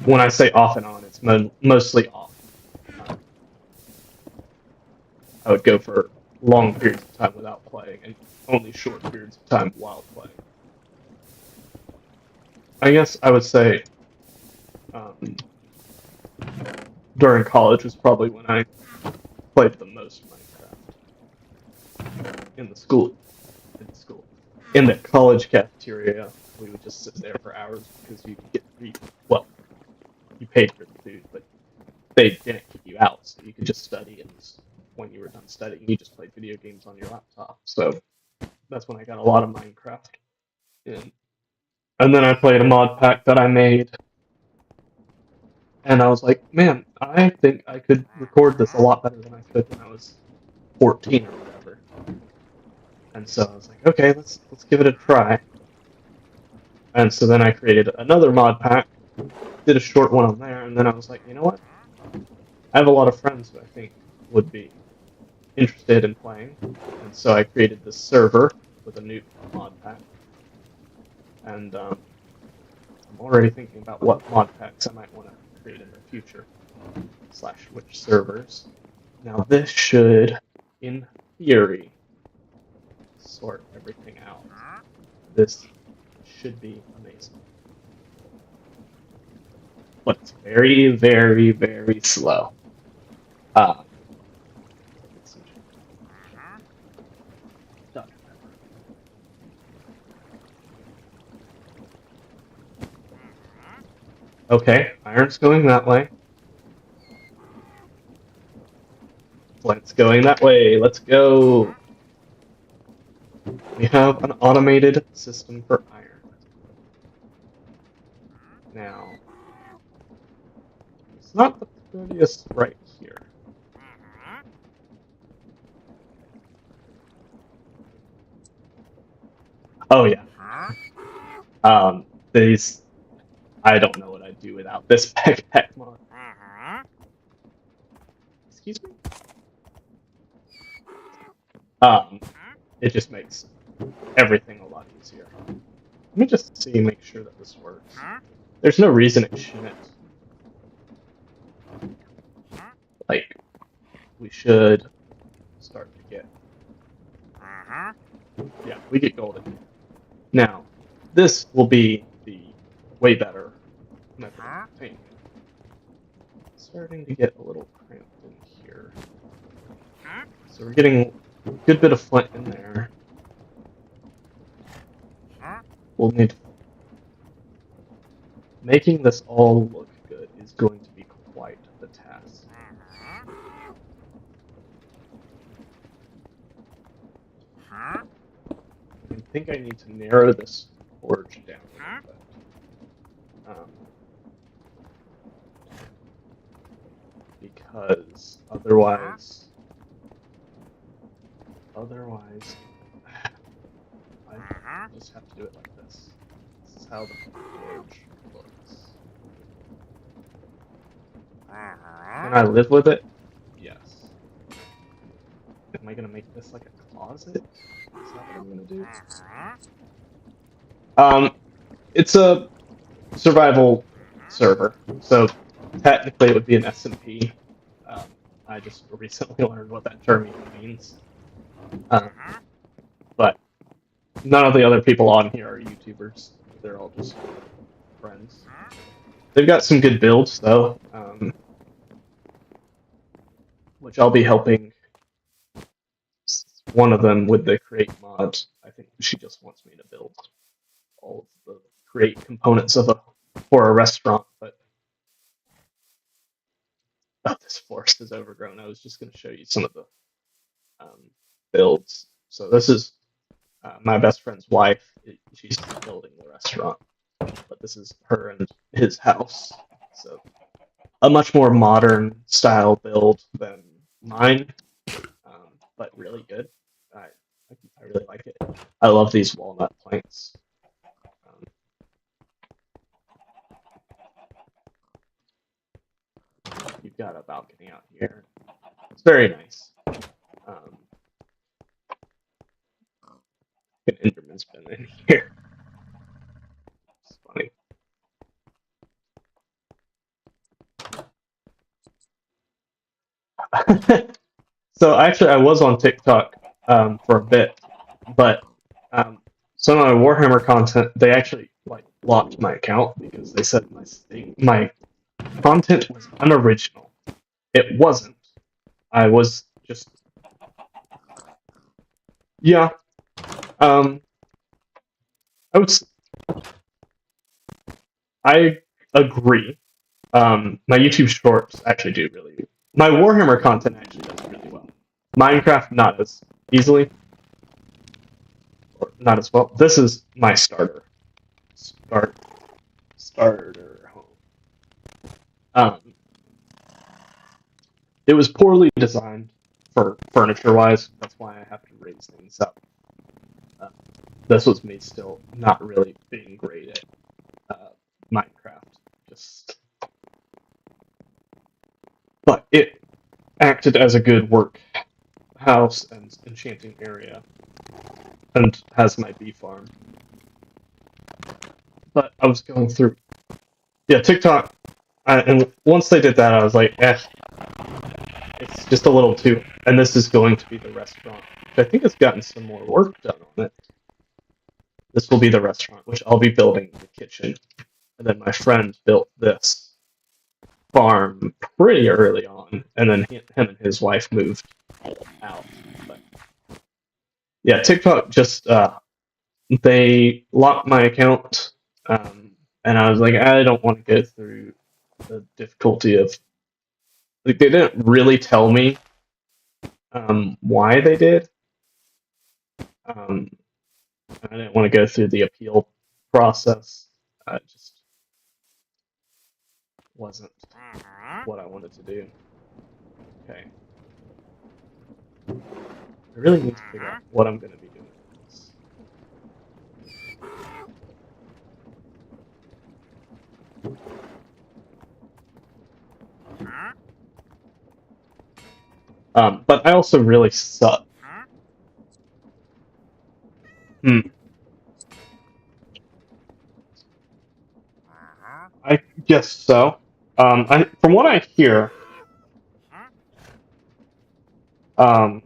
when I say off and on, it's mostly off. I would go for long periods of time without playing and only short periods of time while playing. I guess I would say during college was probably when I played the most Minecraft in the school. In the college cafeteria, we would just sit there for hours because you could get free. Well, you paid for the food, but they didn't kick you out, so you could just study. And when you were done studying, you just played video games on your laptop. So that's when I got a lot of Minecraft in. And then I played a mod pack that I made. And I was like, man, I think I could record this a lot better than I could when I was 14 or whatever. And so I was like, okay, let's give it a try. And so then I created another mod pack, did a short one on there, and then I was like, you know what? I have a lot of friends who I think would be interested in playing. And so I created this server with a new mod pack. And I'm already thinking about what mod packs I might want to create in the future, / which servers. Now this should, in theory, sort everything out. This should be amazing. But it's very, very, very slow. Okay, iron's going that way. Flint's going that way. Let's go. We have an automated system for iron. Now, it's not the prettiest right here. Oh yeah. These, I don't know what I'd do without this backpack mod. Excuse me? It just makes everything a lot easier. Let me just make sure that this works. There's no reason it shouldn't. Like, we should start to get... Yeah, we get golden. Now, this will be the way better method of painting. Starting to get a little cramped in here. So we're getting a good bit of flint in there. We'll need... Making this all look good is going to be quite the task. I think I need to narrow this forge down a little bit. Because otherwise I just have to do it like this. This is how the forge looks. Can I live with it? Yes. Am I gonna make this like a closet? Is that what I'm gonna do? It's a survival server, so technically it would be an SMP. I just recently learned what that term even means. But none of the other people on here are YouTubers. They're all just friends. They've got some good builds, though, which I'll be helping one of them with the create mod. I think she just wants me to build all of the create components of a for a restaurant, but oh, this forest is overgrown. I was just going to show you some of the um, builds. So this is my best friend's wife. She's building the restaurant, but this is her and his house. So a much more modern style build than mine, but really good. I really like it. I love these walnut planks. You've got a balcony out here. It's very nice. An Enderman's been in here. It's funny. So actually, I was on TikTok for a bit, but some of my Warhammer content, they actually like locked my account because they said my content was unoriginal. It wasn't. I was just yeah. I would. I agree. My YouTube shorts actually do really. My Warhammer content actually does really well. Minecraft not as easily, or not as well. This is my starter home. It was poorly designed for furniture-wise. That's why I have to raise things up. This was me still not really being great at Minecraft. But it acted as a good work house and enchanting area, and has my bee farm. But I was going through, TikTok, and once they did that, I was like, it's just a little too. And this is going to be the restaurant. I think it's gotten some more work done on it. This will be the restaurant, which I'll be building the kitchen. And then my friend built this farm pretty early on, and then him and his wife moved out. But yeah, TikTok just they locked my account, and I was like, I don't want to go through the difficulty of like they didn't really tell me why they did. I didn't want to go through the appeal process. It just wasn't what I wanted to do. Okay. I really need to figure out what I'm going to be doing with this. But I also really suck. I guess so. From what I hear, sorry,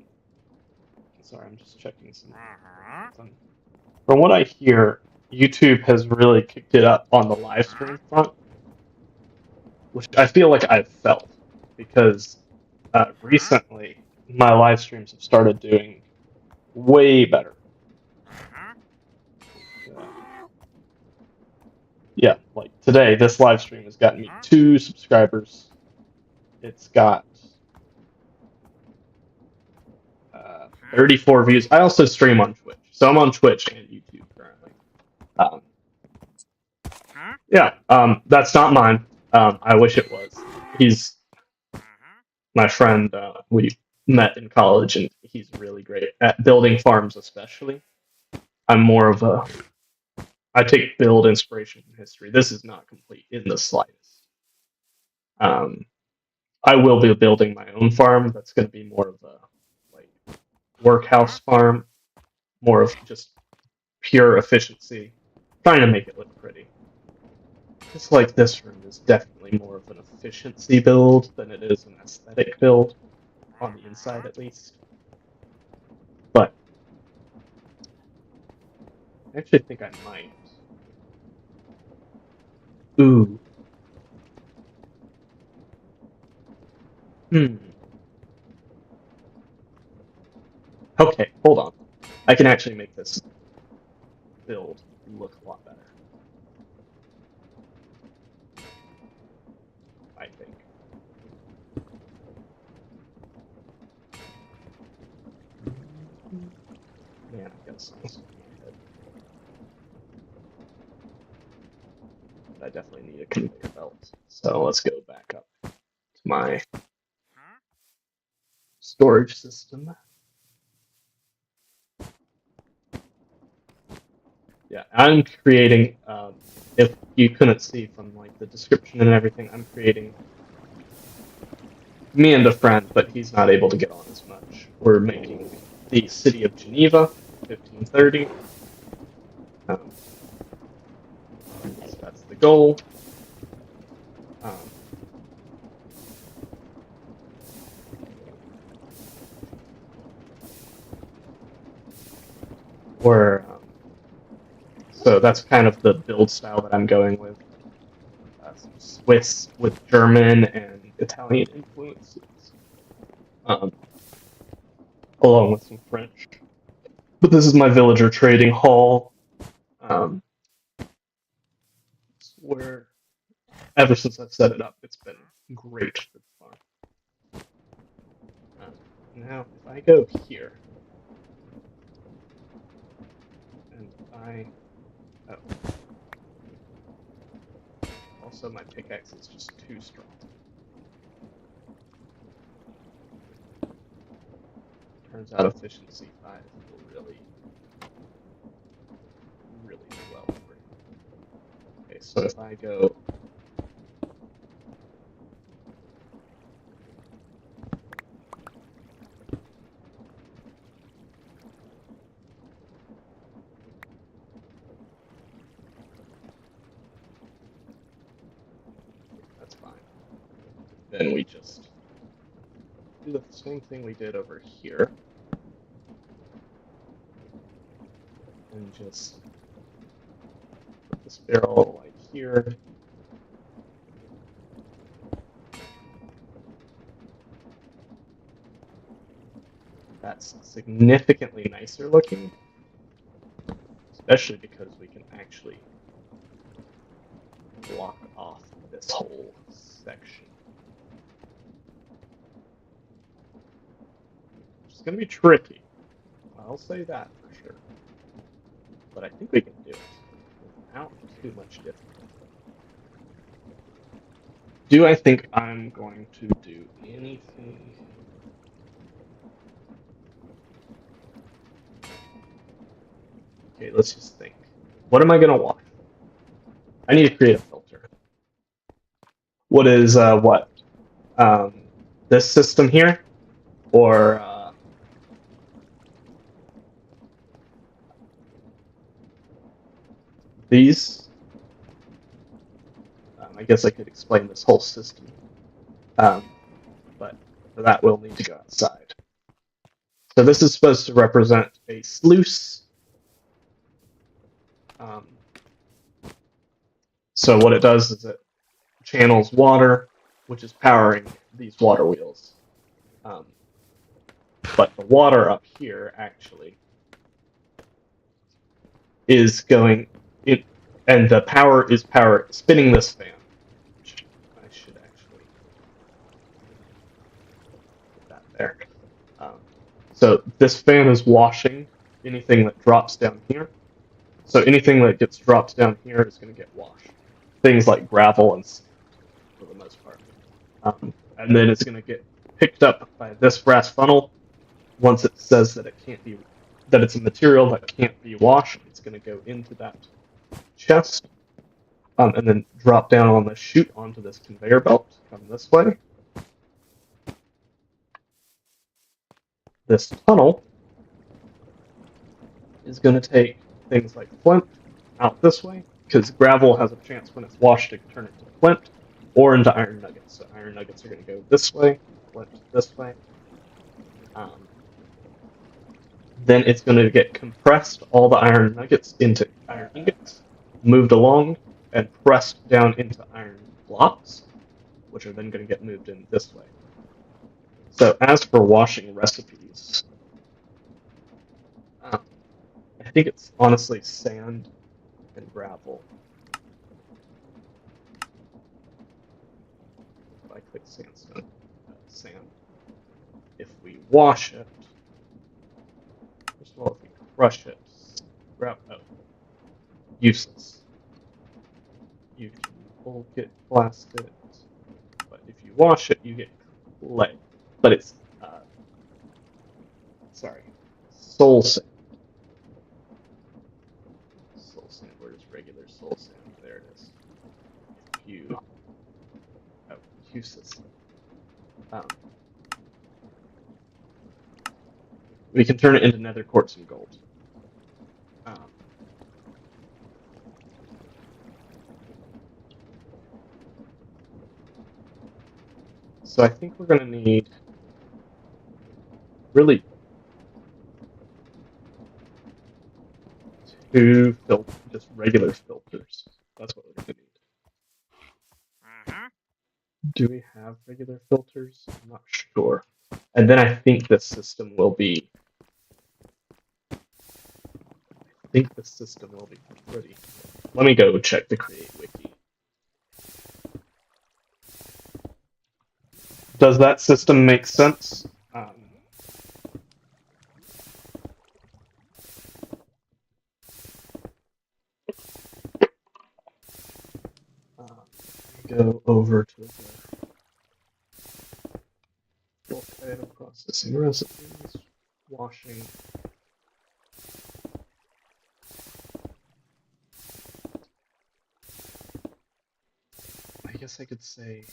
I'm just checking some. From what I hear, YouTube has really kicked it up on the live stream front, which I feel like I've felt because recently my live streams have started doing way better. Yeah, like today, this live stream has gotten me 2 subscribers. It's got 34 views. I also stream on Twitch, so I'm on Twitch and YouTube currently. That's not mine. I wish it was. He's my friend. We met in college, and he's really great at building farms, especially. I'm more of a. I take build inspiration from history. This is not complete in the slightest. I will be building my own farm. That's going to be more of a like workhouse farm, more of just pure efficiency, trying to make it look pretty. Just like this room is definitely more of an efficiency build than it is an aesthetic build, on the inside at least. But I actually think I might. Ooh. Okay, hold on. I can actually make this build look a lot better. Man, I've got a song stuck in my head. But I definitely need a conveyor belt. So let's go back up to my storage system. Yeah, I'm creating, if you couldn't see from like the description and everything, I'm creating me and a friend, but he's not able to get on as much. We're making the city of Geneva, 1530. So that's the goal. Where so that's kind of the build style that I'm going with. Some Swiss with German and Italian influences, along with some French. But this is my villager trading hall, where ever since I've set it up, it's been great for fun. Now, if I go here, and oh, also my pickaxe is just too strong. Turns out efficiency 5 will really do well for you. Okay, so if I go that's fine. Then we just do the same thing we did over here. And just put this barrel like here. That's significantly nicer looking, especially because we can actually block off this whole section. It's going to be tricky. I'll say that for sure. But I think we can do it without too much difficulty. Do I think I'm going to do anything? Okay, let's just think. What am I going to wash? I need to create a filter. What is what? This system here? Or these? I guess I could explain this whole system. But for that, we'll need to go outside. So this is supposed to represent a sluice. So what it does is it channels water, which is powering these water wheels. But the water up here actually is going it, and the power is spinning this fan. Which I should actually put that there. So this fan is washing anything that drops down here. So anything that gets dropped down here is going to get washed. Things like gravel and sand, for the most part. And then it's going to get picked up by this brass funnel. Once it says that it's a material that can't be washed, it's going to go into that chest, and then drop down on the chute onto this conveyor belt. Come this way. This tunnel is going to take things like flint out this way, because gravel has a chance when it's washed to turn into flint or into iron nuggets. So iron nuggets are going to go this way, flint this way. Then it's going to get compressed, all the iron nuggets into iron ingots, moved along, and pressed down into iron blocks, which are then going to get moved in this way. So as for washing recipes, I think it's honestly sand and gravel. If I click sandstone, sand. If we wash it, first of all, if we crush it. Useless. You can bulk it, blast it, but if you wash it, you get clay. But it's, sorry, soul sand. Soul sand, where is regular soul sand? There it is. If you, useless. We can turn it into nether quartz and gold. So I think we're going to need really two just regular filters. That's what we're going to need. Do we have regular filters? I'm not sure. And then I think the system will be. Pretty. Let me go check the create wiki. Does that system make sense? Go over to the bulk item processing recipes, washing. I guess I could say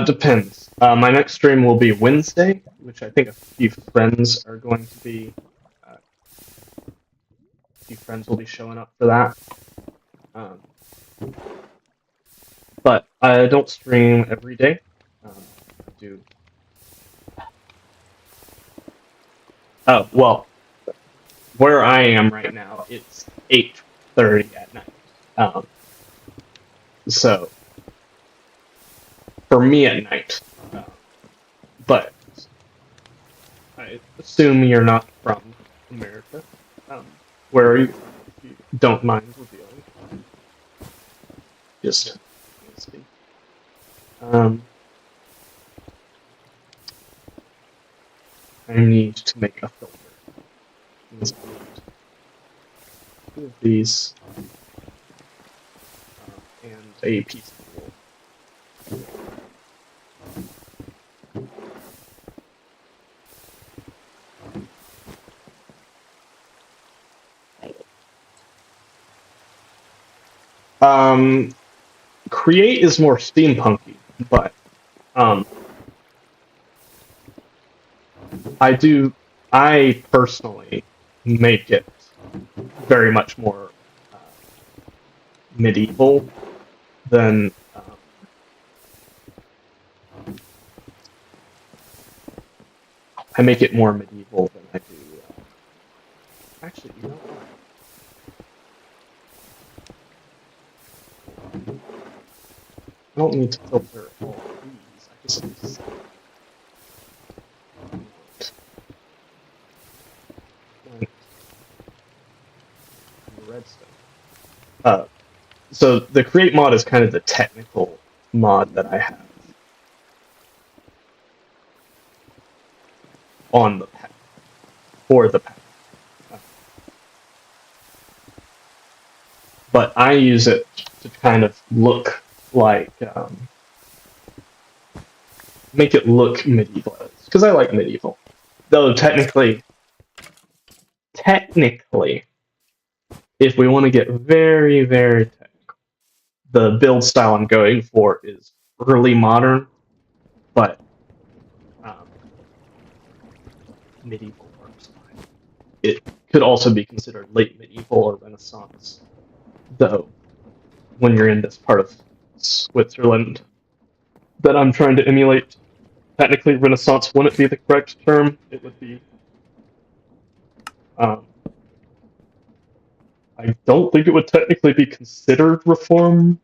depends. My next stream will be Wednesday, which I think a few friends are going to be. A few friends will be showing up for that. But I don't stream every day. I do. Oh well, where I am right now, it's 8:30 at night. So for me at night. But I assume you're not from America. Where are you? If you don't mind revealing. Just speak. I need to make a filter. Two of these and a piece of wool. Create is more steampunky, but I personally make it very much more medieval than I make it more medieval than I do. Actually, you know what? I don't need to filter all of these. I just need to redstone. So the create mod is kind of the technical mod that I have on the pack, for the pack. But I use it to kind of look like, make it look medieval, because I like medieval. Though technically, if we want to get very, very technical, the build style I'm going for is early modern, but medieval works fine. It could also be considered late medieval or Renaissance, though when you're in this part of Switzerland that I'm trying to emulate, technically Renaissance wouldn't be the correct term. It would be I don't think it would technically be considered reform.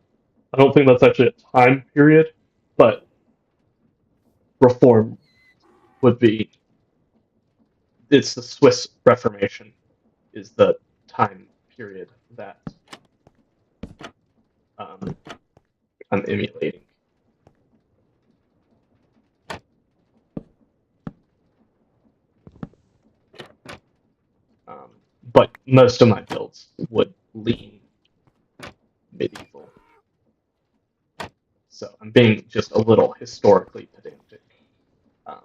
I don't think that's actually a time period, but reform would be it's the Swiss Reformation is the time period that I'm emulating. But most of my builds would lean medieval. So I'm being just a little historically pedantic. And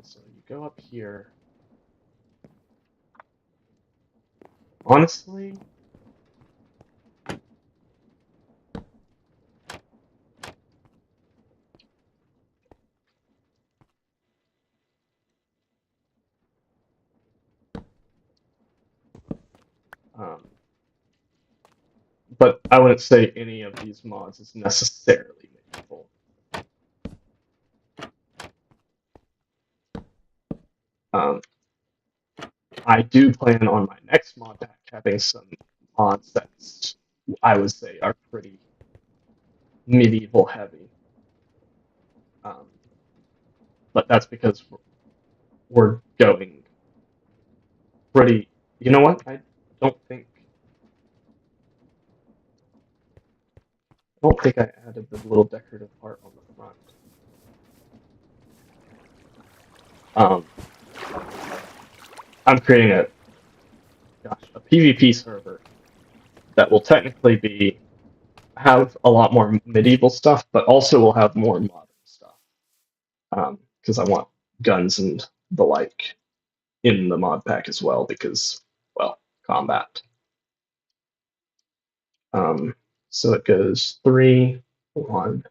so you go up here. Honestly, but I wouldn't say any of these mods is necessarily medieval. I do plan on my next mod pack having some mods that I would say are pretty medieval heavy. But that's because we're going pretty. You know what? Don't think. I don't think I added the little decorative part on the front. I'm creating a PvP server that will technically have a lot more medieval stuff, but also will have more modern stuff. Because I want guns and the like in the mod pack as well, because, well, combat. So it goes 3, 1,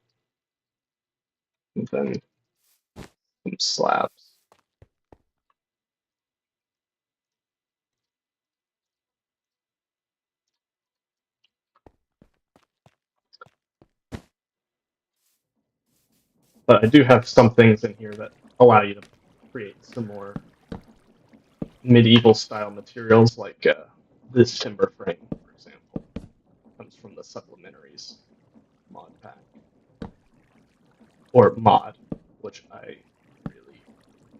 and then some slabs. But I do have some things in here that allow you to create some more medieval style materials, like this timber frame, for example, comes from the supplementaries mod pack. Or mod, which I really,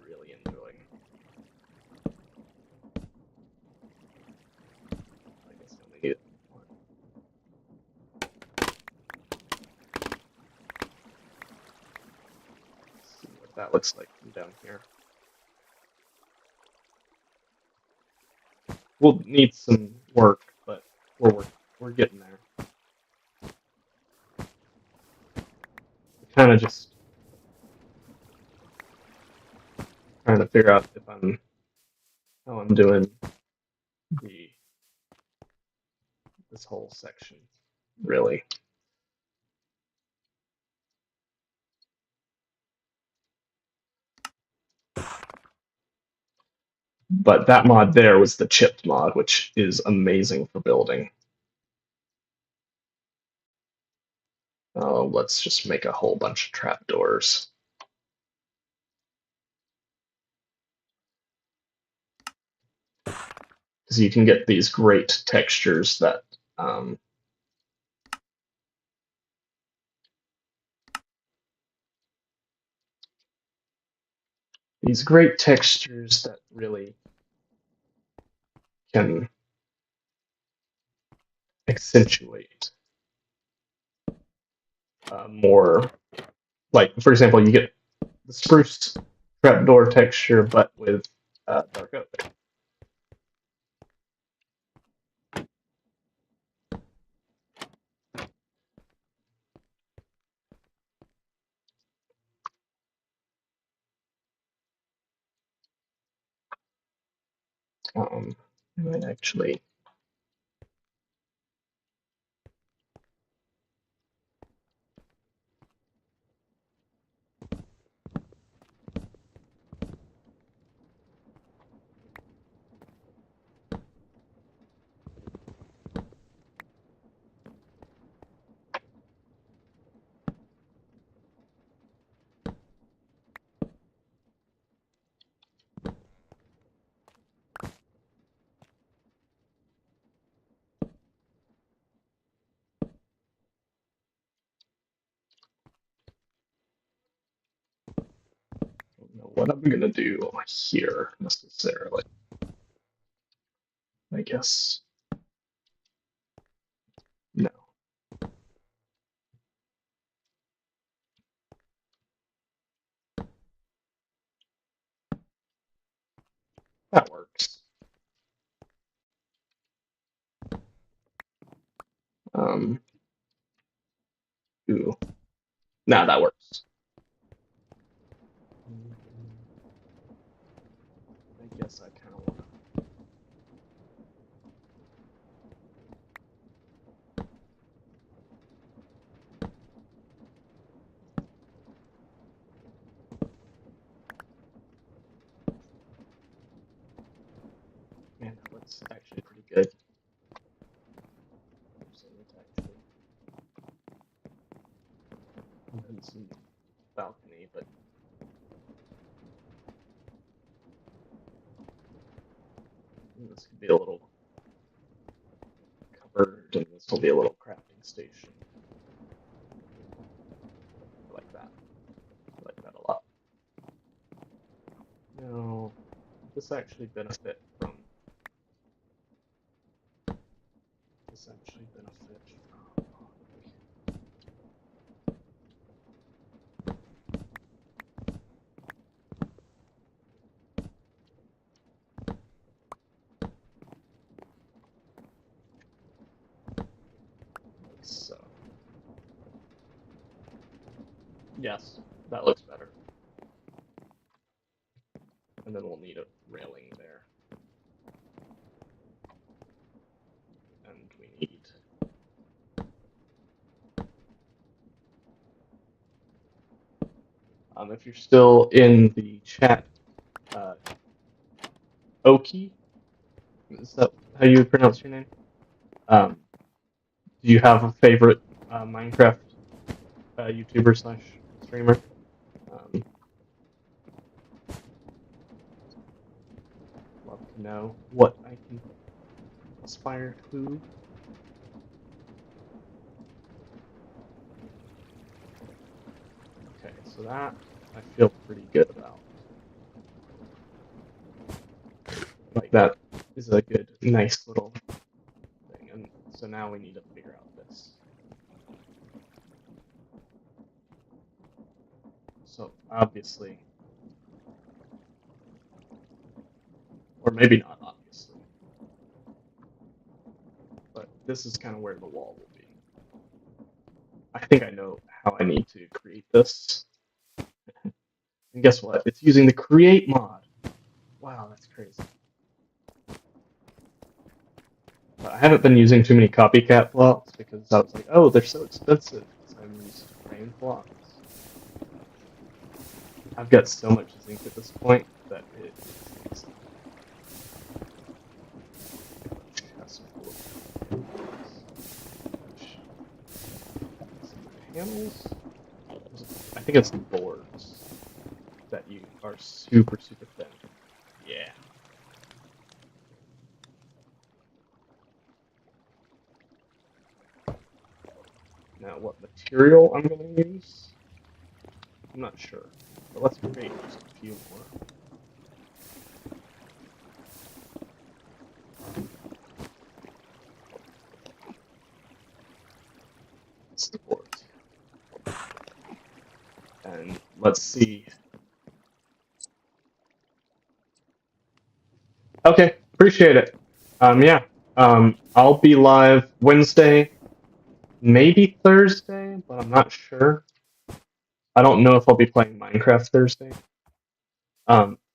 really enjoy. I guess I only need one. Let's see what that looks like from down here. We'll need some work, but we're getting there. Kind of just trying to figure out how I'm doing this whole section, really. But that mod there was the chipped mod, which is amazing for building. Let's just make a whole bunch of trapdoors. Because you can get these great textures that really can accentuate more. Like, for example, you get the spruce trapdoor texture, but with dark oak. I might actually. what I'm gonna do here necessarily. I guess no. That works. Ooh. Nah, that works. I guess I kind of want to. Man, that looks actually pretty good. And some balcony, but this could be a little covered, and this will be a little crafting station. I like that. I like that a lot. Now, this actually benefit from. This actually benefit from. Like so. Yes, that looks better. And then we'll need a railing there. And we need. If you're still in the chat, Oki, is that how you would pronounce your name? Do you have a favorite Minecraft YouTuber slash streamer? Love to know what I can aspire to. Okay, so that I feel pretty good about. Like that is a good, nice little thing. And so now we need to figure out this. So obviously, or maybe not obviously, but this is kind of where the wall will be. I think I know how I need to create this. And guess what? It's using the create mod. Wow, that's crazy. But I haven't been using too many copycat blocks because I was like, oh, they're so expensive. So I'm used to frame blocks. I've got so much zinc at this point that it is panels. I think it's the boards that you are super, super thin. Yeah. Now, what material I'm going to use? I'm not sure. But let's create just a few more. It's the boards. And let's see. Okay, appreciate it. Yeah. I'll be live Wednesday, maybe Thursday, but I'm not sure. I don't know if I'll be playing Minecraft Thursday.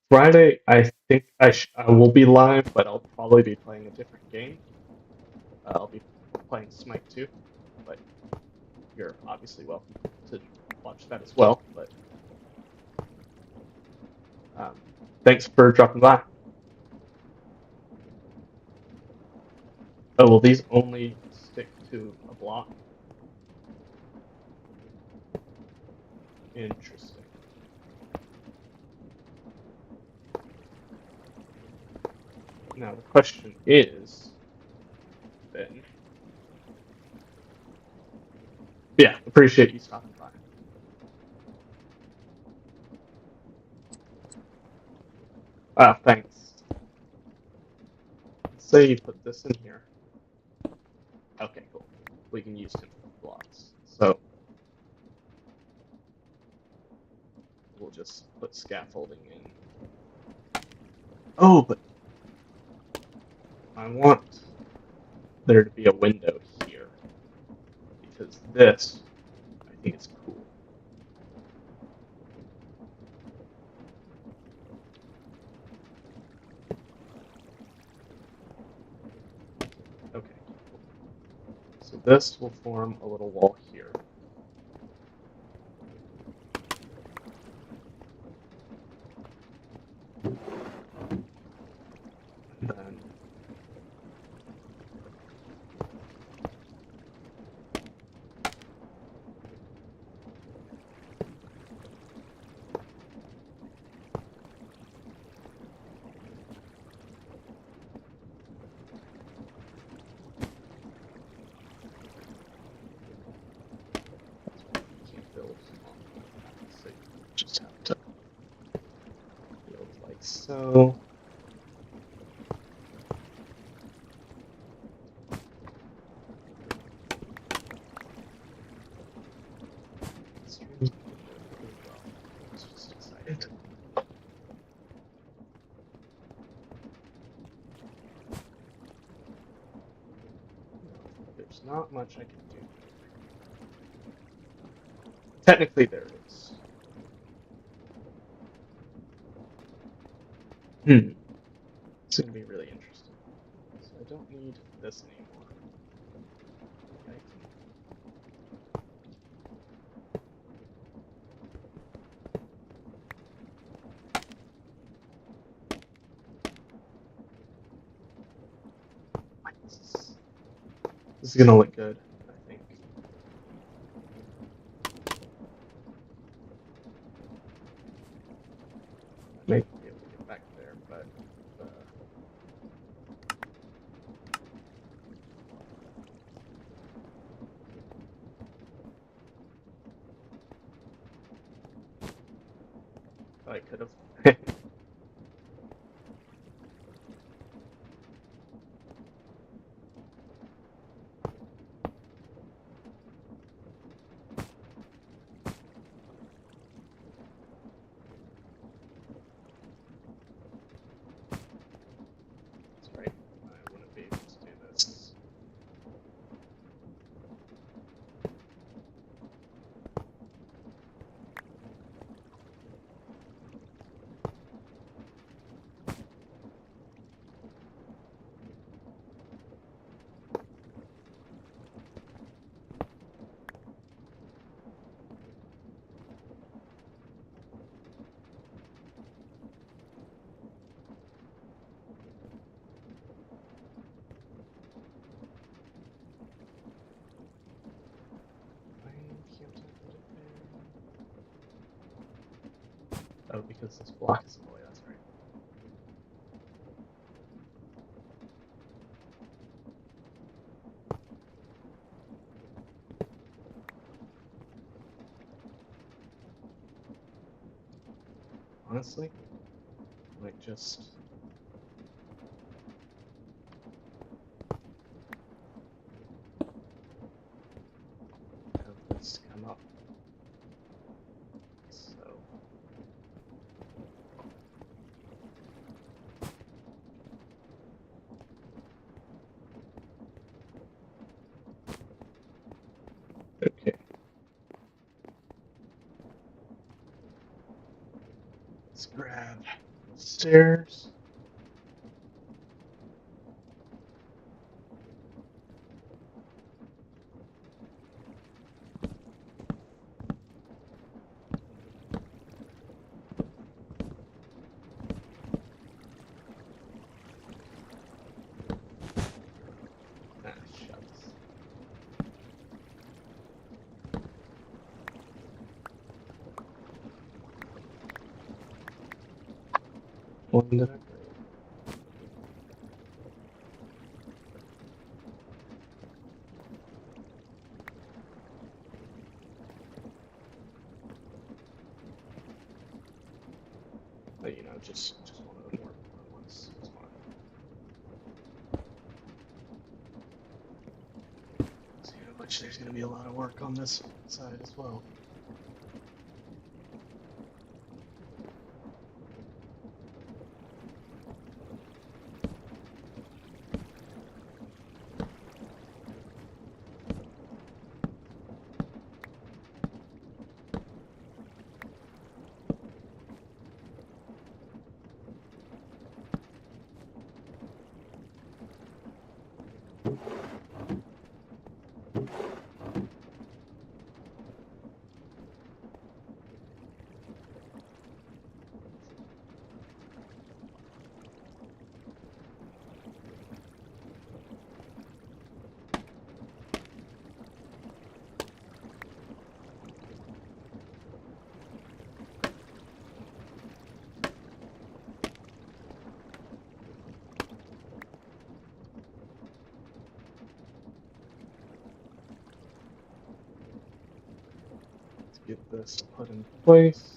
Friday, I think I will be live, but I'll probably be playing a different game. I'll be playing Smite 2, but you're obviously welcome to watch that as well. But thanks for dropping by. Oh, will these only stick to a block? Interesting. Now the question is, then, yeah, appreciate you stopping by. Ah, thanks. Let's say you put this in here. Okay, cool. We can use temporary blocks. So we'll just put scaffolding in. Oh, but I want there to be a window here because this, I think, is cool. Okay, cool. So this will form a little wall here. And then you can't build on that, so you just have to build like so. Just decided. There's not much I can do. Technically, there is. It's going to be really interesting. So I don't need this anymore. I can... This is going to look good, I think. I may be able to get back there, but... I could have. That's right. I wouldn't be able to do this. Oh, because this block is in the way, that's right. Honestly, I might just... have this come up. So... Okay. Let's grab the stairs. Ah, shucks. One did I break? But, you know, just one of the more which there's going to be a lot of work on this side as well. Get this put in place.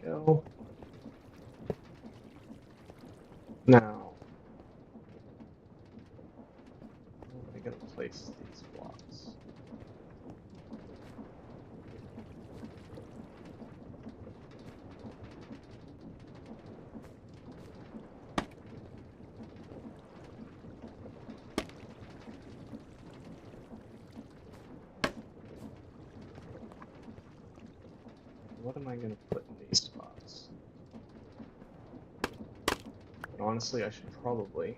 Go. Now, where am I going to place these blocks? What am I going to put in these spots? And honestly, I should probably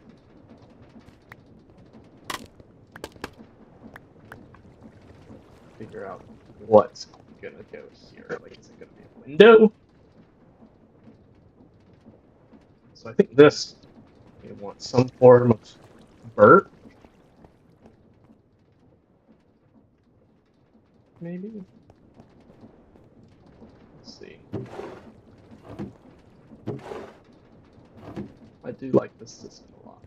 figure out what's going to go here. Like, is it going to be a window? So I think this, you want some form of vert, maybe? Let's see. I do like this system a lot.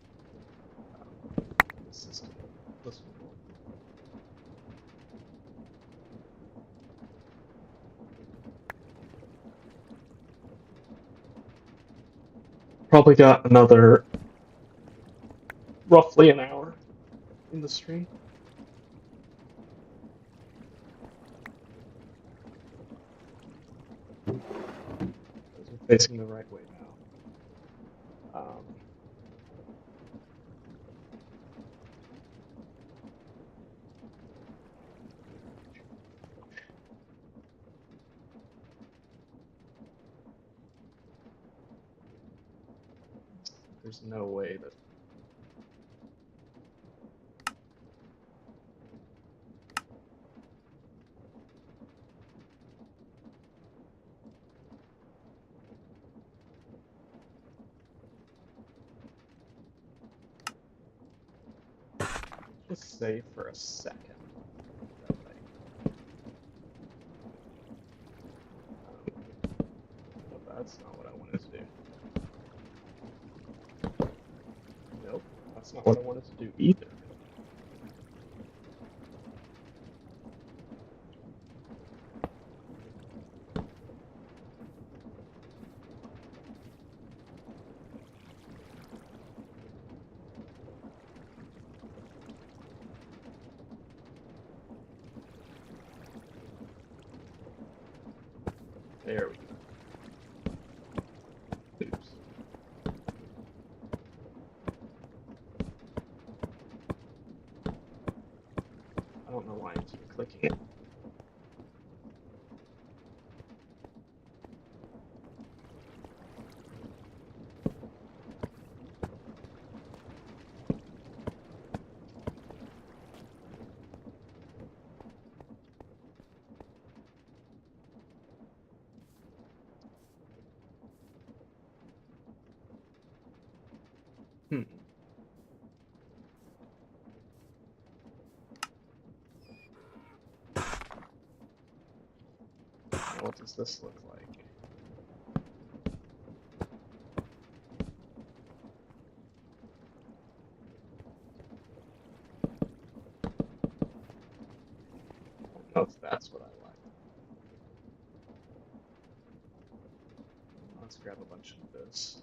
This system, this one will. Probably got another roughly an hour in the stream. Those are facing the right way now. There's no way that. Just say for a second. That way. But that's not what I wanted to do. Nope, that's not what I wanted to do either. There we go. Oops. I don't know why I'm keep clicking it. what does this look like? No, that's what I like. Let's grab a bunch of this.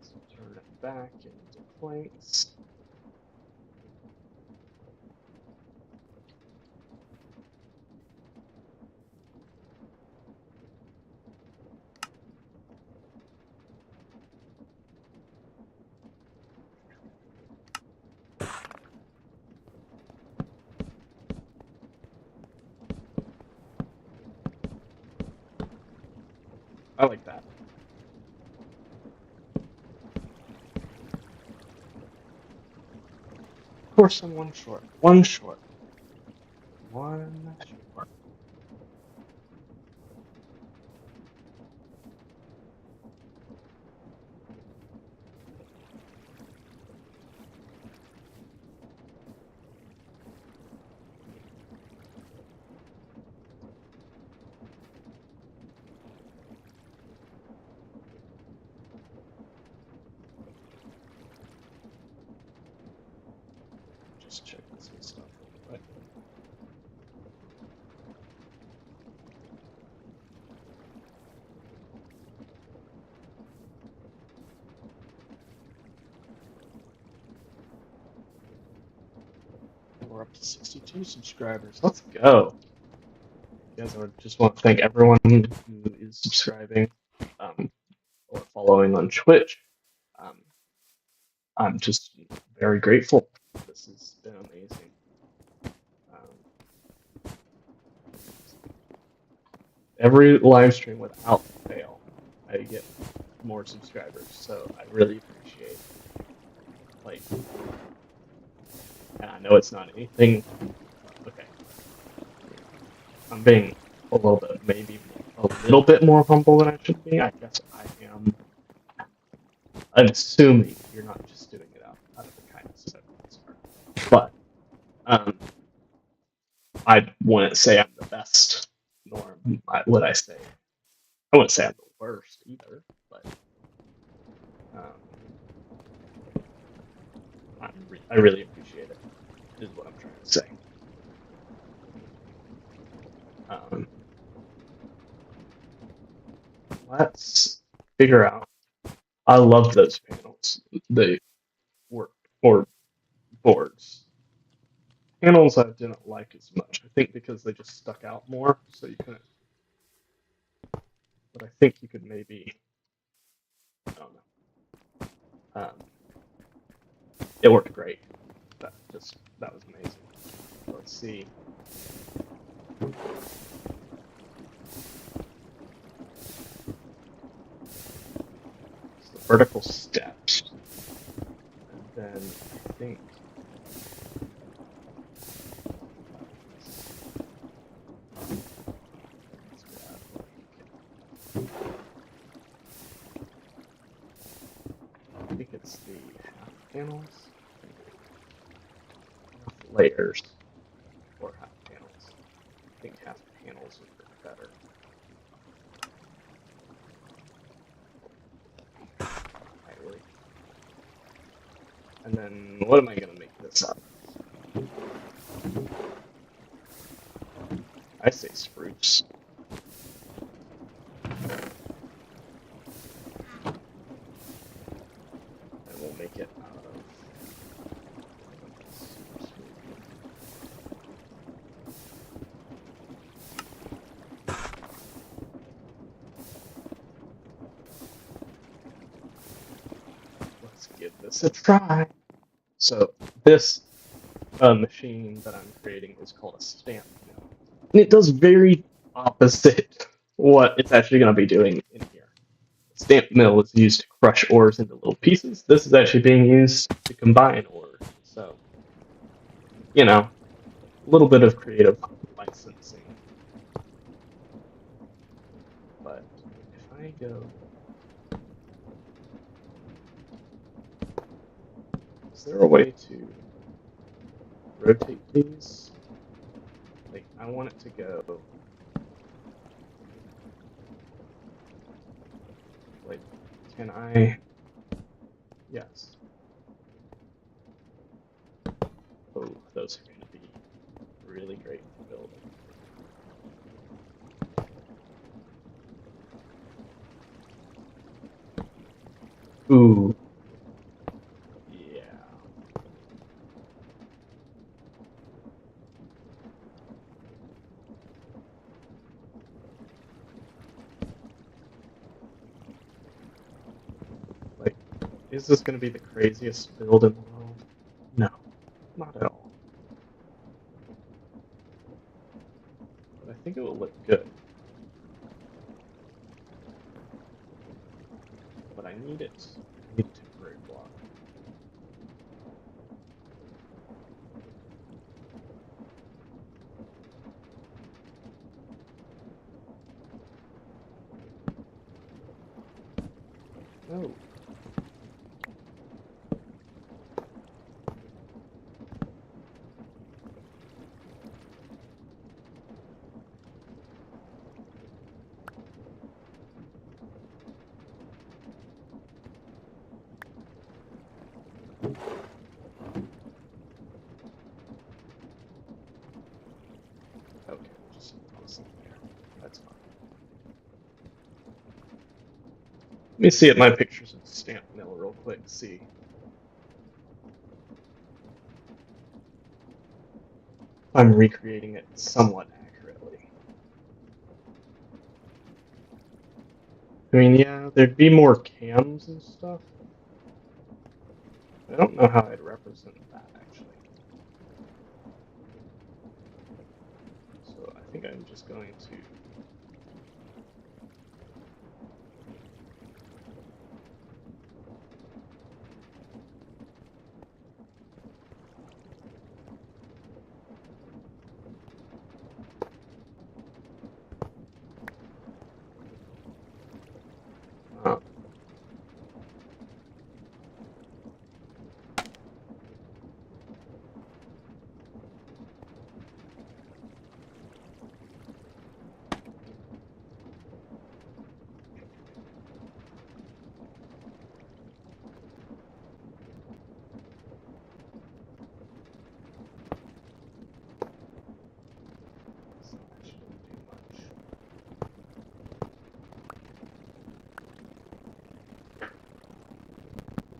So turn it back into place. I like that. Of course, I'm one short. One short. One short. Just check some stuff real quick. We're up to 62 subscribers. Let's go. Guys, I just want to thank everyone who is subscribing or following on Twitch. I'm just very grateful. This has been amazing. Every live stream without fail, I get more subscribers, so I really appreciate and I know it's not anything. Okay, I'm being a little bit, maybe a little bit more humble than I should be. I guess I am. I'm assuming you're not just doing it out of the kindness of everyone's heart. But I wouldn't say I'm the best, nor would I say. I wouldn't say I'm the worst either, but I really appreciate it, is what I'm trying to say. Let's figure out. I love those panels. They work, or boards. Panels I didn't like as much. I think because they just stuck out more, so you couldn't. But I think you could maybe. I don't know. It worked great. That was amazing. Let's see. It's the vertical steps, and then I think. I think it's the half panels, half layers, or half panels. I think half panels would be better. Really. And then what am I gonna make this up? I say spruce. And we'll make it out of. Let's give this a try. So this machine that I'm creating is called a stamp mill. And it does very opposite what it's actually going to be doing in here. The stamp mill is used to crush ores into little pieces. This is actually being used to combine ores. So, a little bit of creative licensing. But if I go... Is there a way to rotate these? Like, I want it to go, like, can I, yes. Oh, those are going to be really great for building. Ooh. Yeah. Like, is this going to be the craziest build in the world? No, not at all. But I think it will look good. But I need it. I need a temporary block. No. Okay, we'll just toss it there. That's fine. Let me see at my pictures of the stamp mill real quick, see. If I'm recreating it somewhat accurately. I mean, yeah, there'd be more cams and stuff. I don't know how I'd represent that, actually. So I think I'm just going to...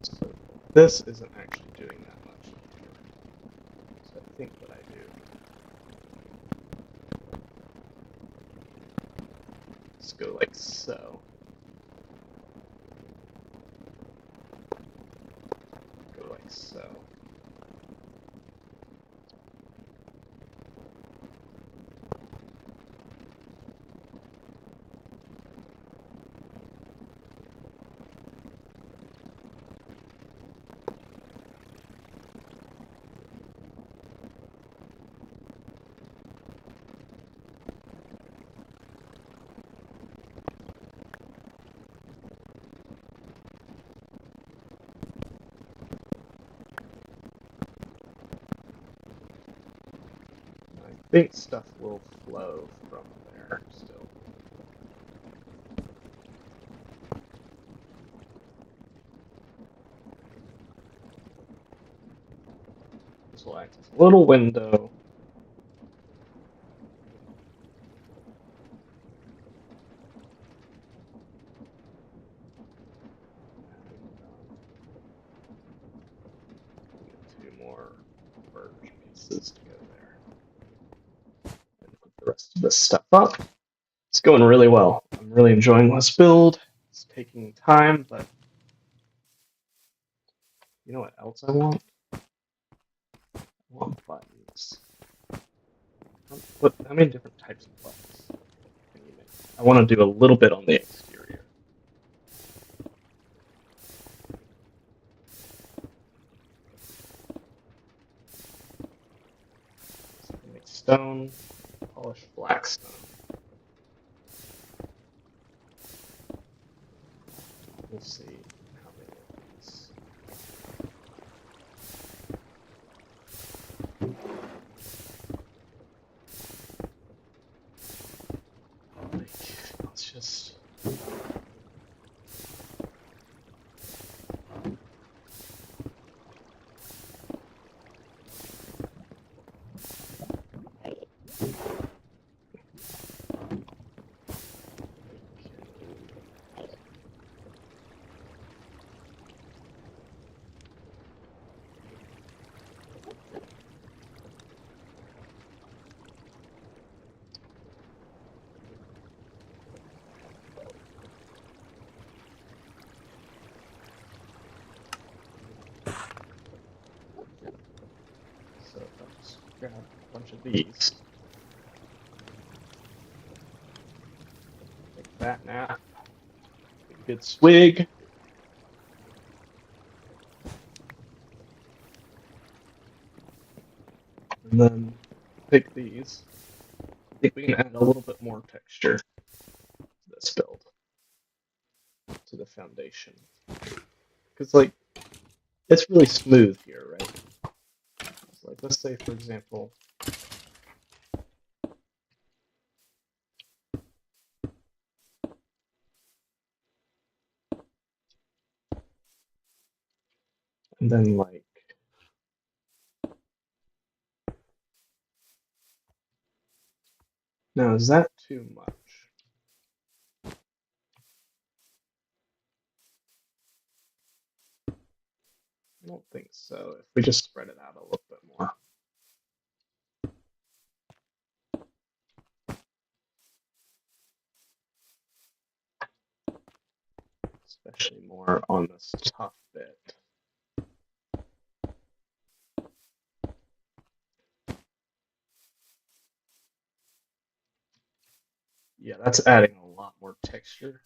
So this isn't actually doing that much. So I think what I do... Let's go like so. Go like so. I think stuff will flow from there still. This will act as a little window. And get 2 more birch pieces to go there. And put the rest of this stuff up. It's going really well. I'm really enjoying this build. It's taking time, but you know what else I want? I want buttons. How many different types of buttons can you make? I want to do a little bit on the exterior. So I can make stone, polished black stone. We'll see how many of these. grab a bunch of these. Take that nap. Take a good swig. And then take these. I think we can add a little bit more texture to this build, to the foundation. Because, like, it's really smooth here, right? So, like, let's say, for example, and then, like, now, is that too much? I don't think so. If we just spread it out a little bit more. Especially more on this top bit. Yeah, that's adding a lot more texture.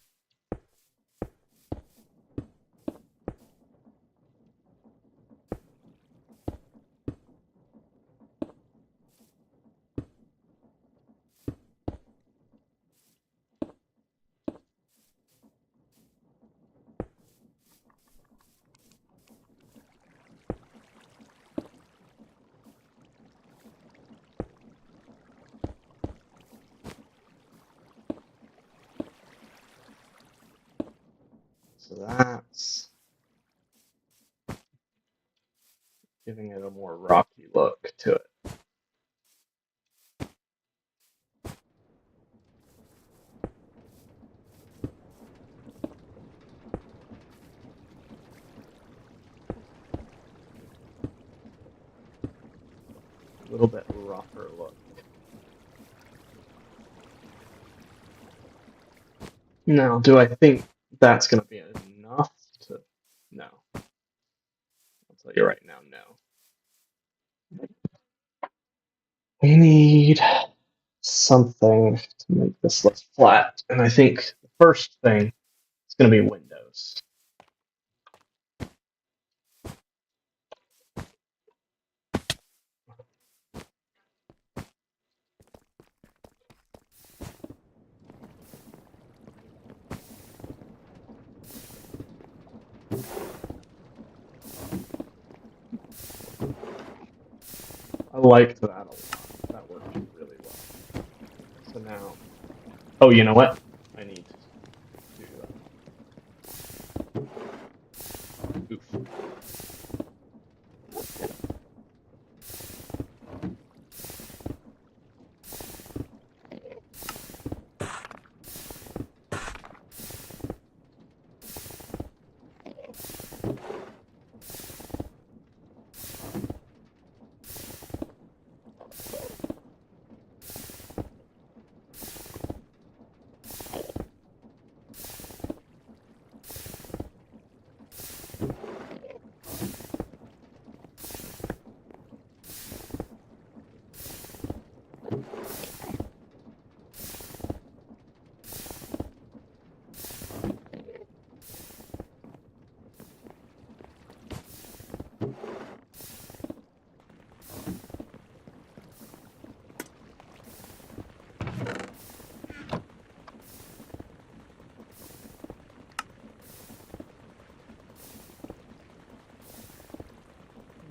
So that's giving it a more rocky look to it. A little bit rougher look. Now, do I think that's going to be enough to... No. I'll tell you right now, no. We need something to make this less flat. And I think the first thing is going to be windows. I liked that a lot. That worked really well. So now... Oh, you know what? I need to... Oof.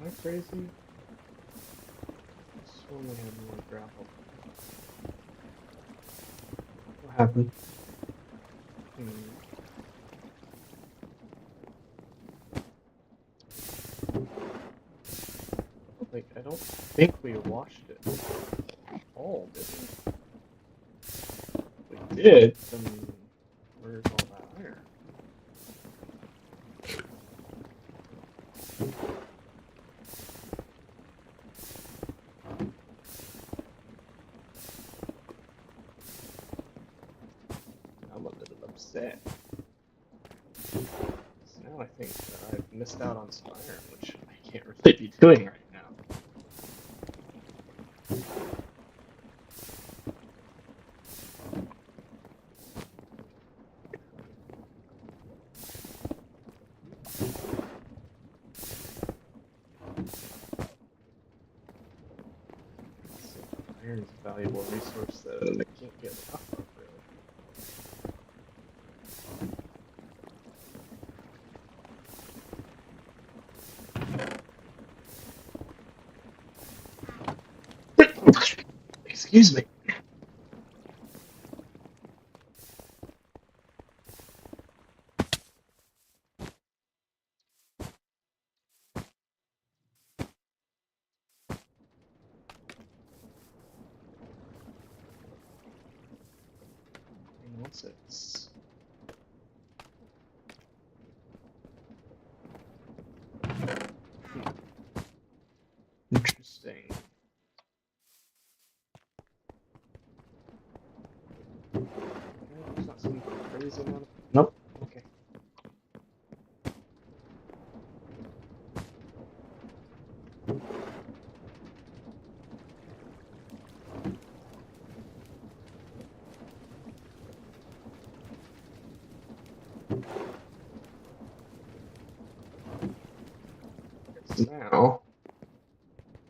Am I crazy? I swore we had more gravel. What happened? Like, I don't think we washed it all, did we? If we did, then where's all that iron? I'm a little upset. So now I think that I've missed out on some iron, which I can't really be doing right now. So iron is a valuable resource that I can't get enough of, really. Excuse me. What's it? Interesting. There's not some crazy amount of... Nope. Okay. So now,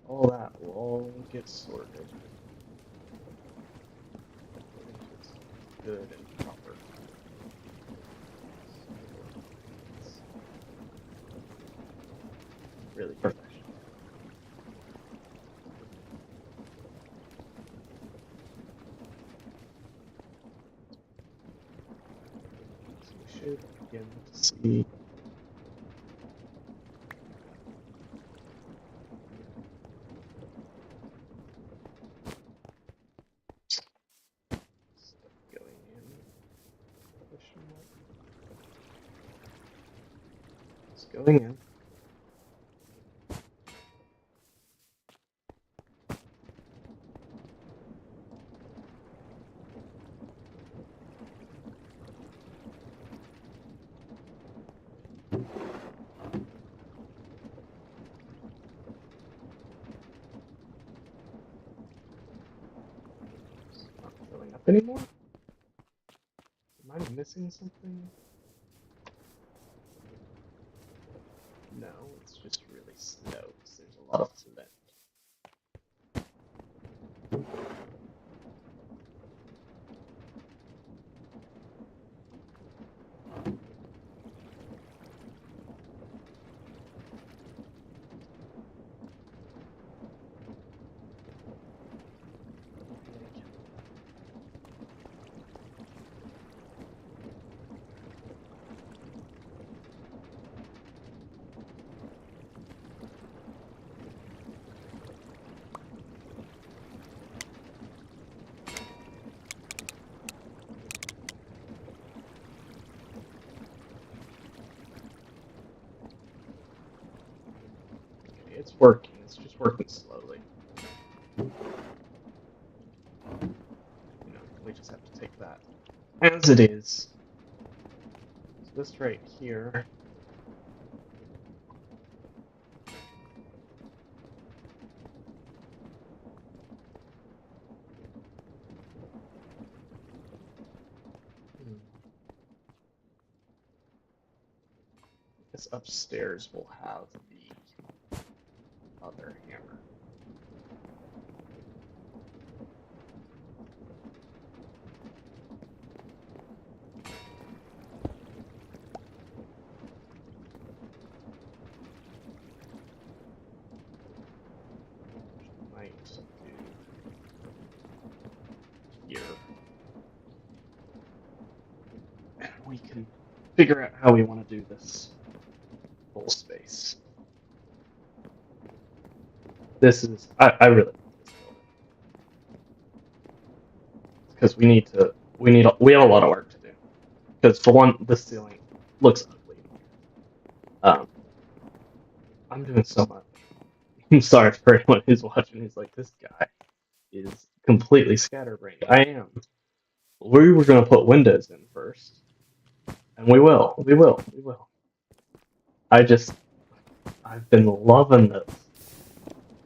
all that will all get sorted. It's good and proper. It's really professional. So we should begin to see stuff going in. Question mark. It's going in. It's not filling up anymore? Am I missing something? No, it's just really slow because there's a lot of cement. It's working, it's just working slowly. You know, we just have to take that as it is. So this right here. This upstairs will have the other hammer. Might do here. And we can figure out how we want to do this whole space. This is, I really like this building. Because we have a lot of work to do. Because for one, the ceiling looks ugly. I'm doing so much. I'm sorry for anyone who's watching who's like, this guy is completely scatterbrained. I am. We were going to put windows in first. And we will. I've been loving this.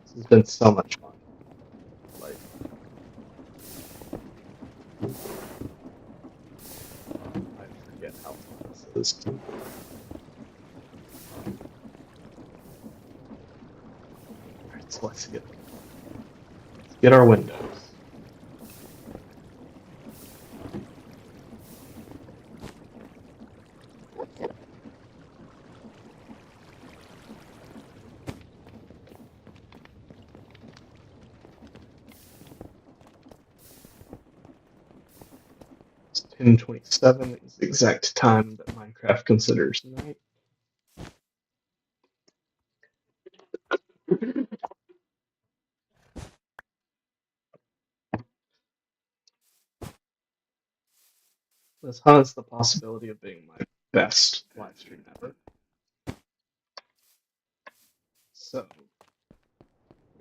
This has been so much fun. Like, I forget how fun this is. So let's get our windows. It's 10:27 is the exact time that Minecraft considers night. This has the possibility of being my best live stream ever. So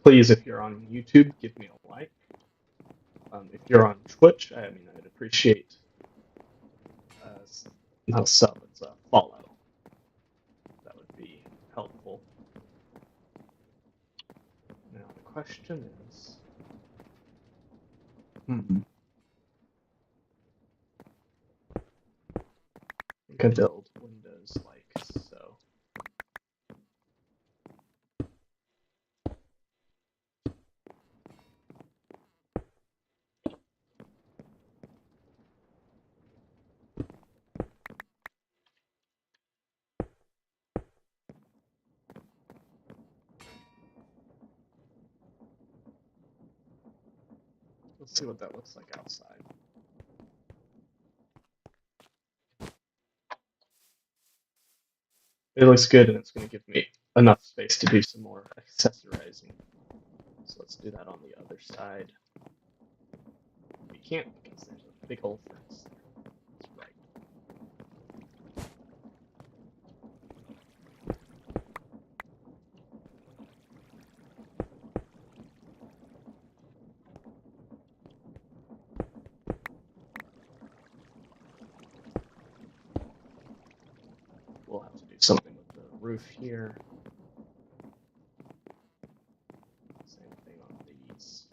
please, if you're on YouTube, give me a like. If you're on Twitch, I mean, I'd appreciate not a sub, it's a follow. That would be helpful. Now the question is, I can build windows like so. Let's see what that looks like outside. It looks good, and it's going to give me enough space to do some more accessorizing. So let's do that on the other side. We can't because there's a big old fence there. That's right. We'll have to do something with the roof here. Same thing on these.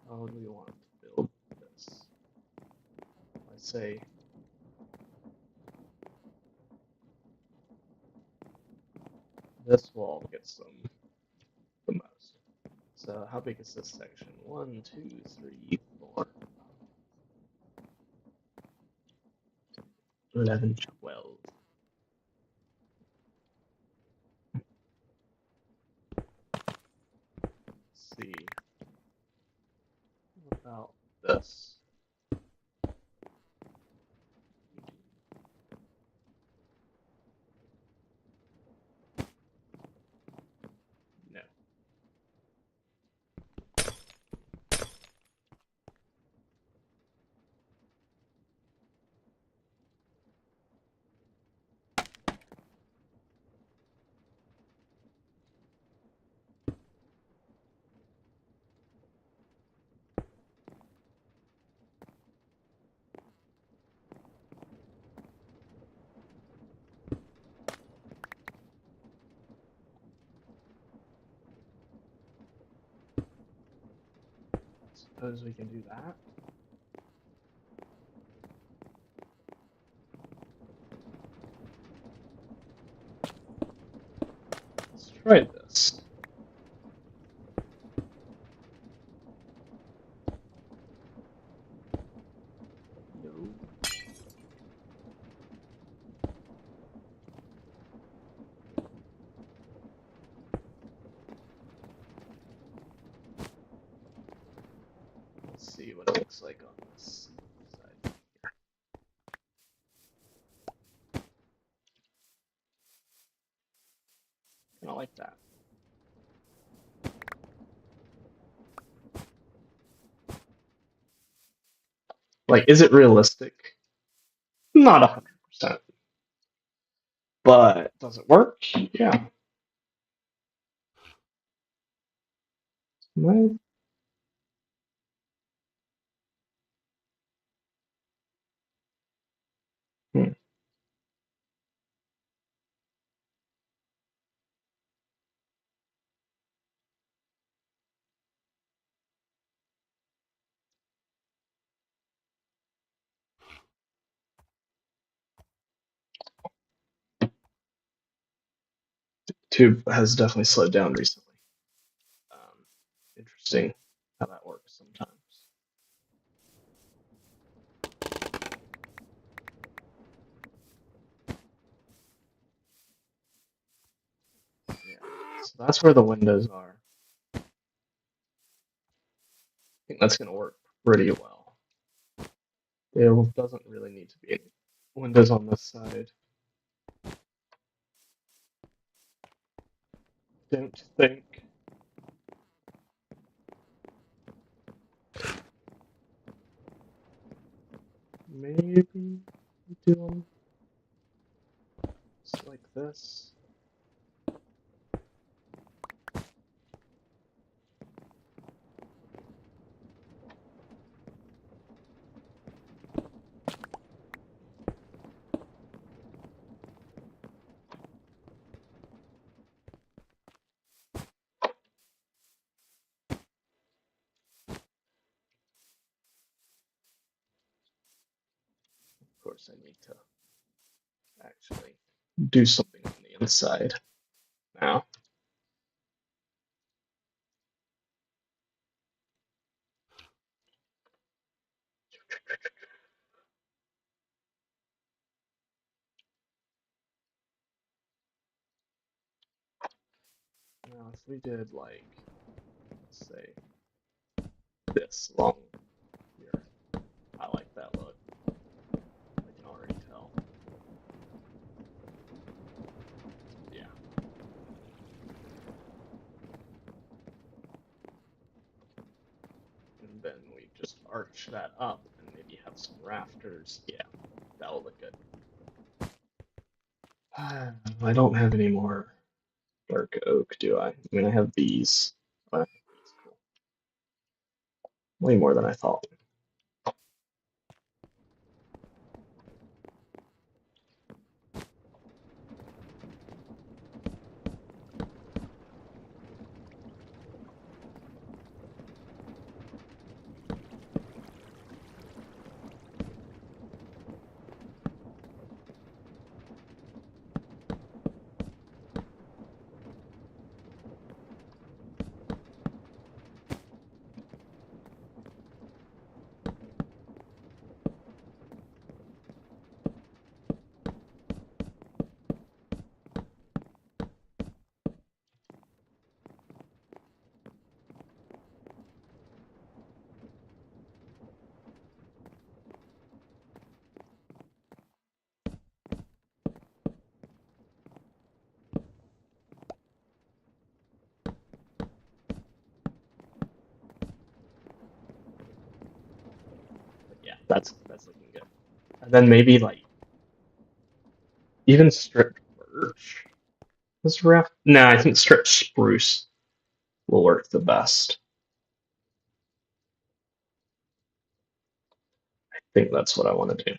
How do we want to build this? I say this wall gets them the most. So how big is this section? 1, 2, 3, 4, 11, 12. Let's see. What about this? No. Suppose we can do that. Let's try this. No. Let's see what it looks like on this side. Kind of like that. Like, is it realistic? Not 100%. But does it work? Yeah. Well, hmm. tube has definitely slowed down recently. Interesting how that works sometimes. Yeah, so that's where the windows are. I think that's going to work pretty well. There doesn't really need to be any windows on this side. Don't think. Maybe do them just like this. Of course, I need to actually do something on the inside now. Now, if we did like, let's say, this along here, I like that look. I can already tell. Yeah. And then we just arch that up and maybe have some rafters. Yeah, that'll look good. I don't have any more dark oak, do I? I mean, I have these. But it's cool. Way more than I thought. Yeah, that's looking good. And then maybe like even stripped birch. This raft? Nah, I think stripped spruce will work the best. I think that's what I want to do.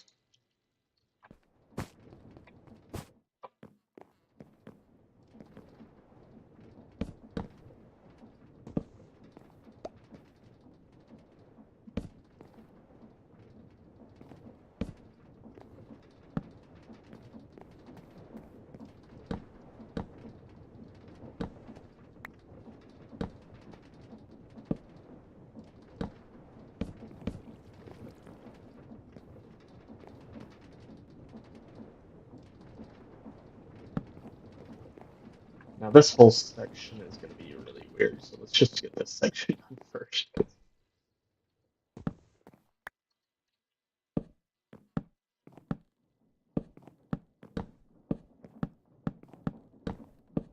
Now this whole section is going to be really weird, so let's just get this section done first.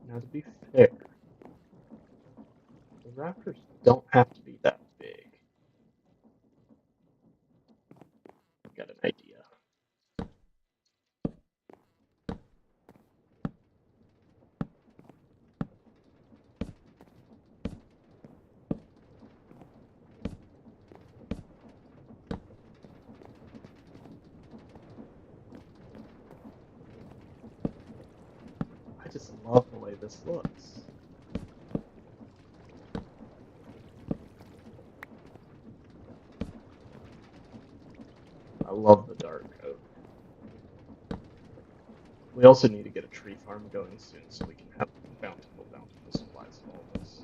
Now to be fair, the rafters don't have to be that big. Got an idea. I just love the way this looks. I love the dark oak. We also need to get a tree farm going soon, so we can have bountiful supplies of all this.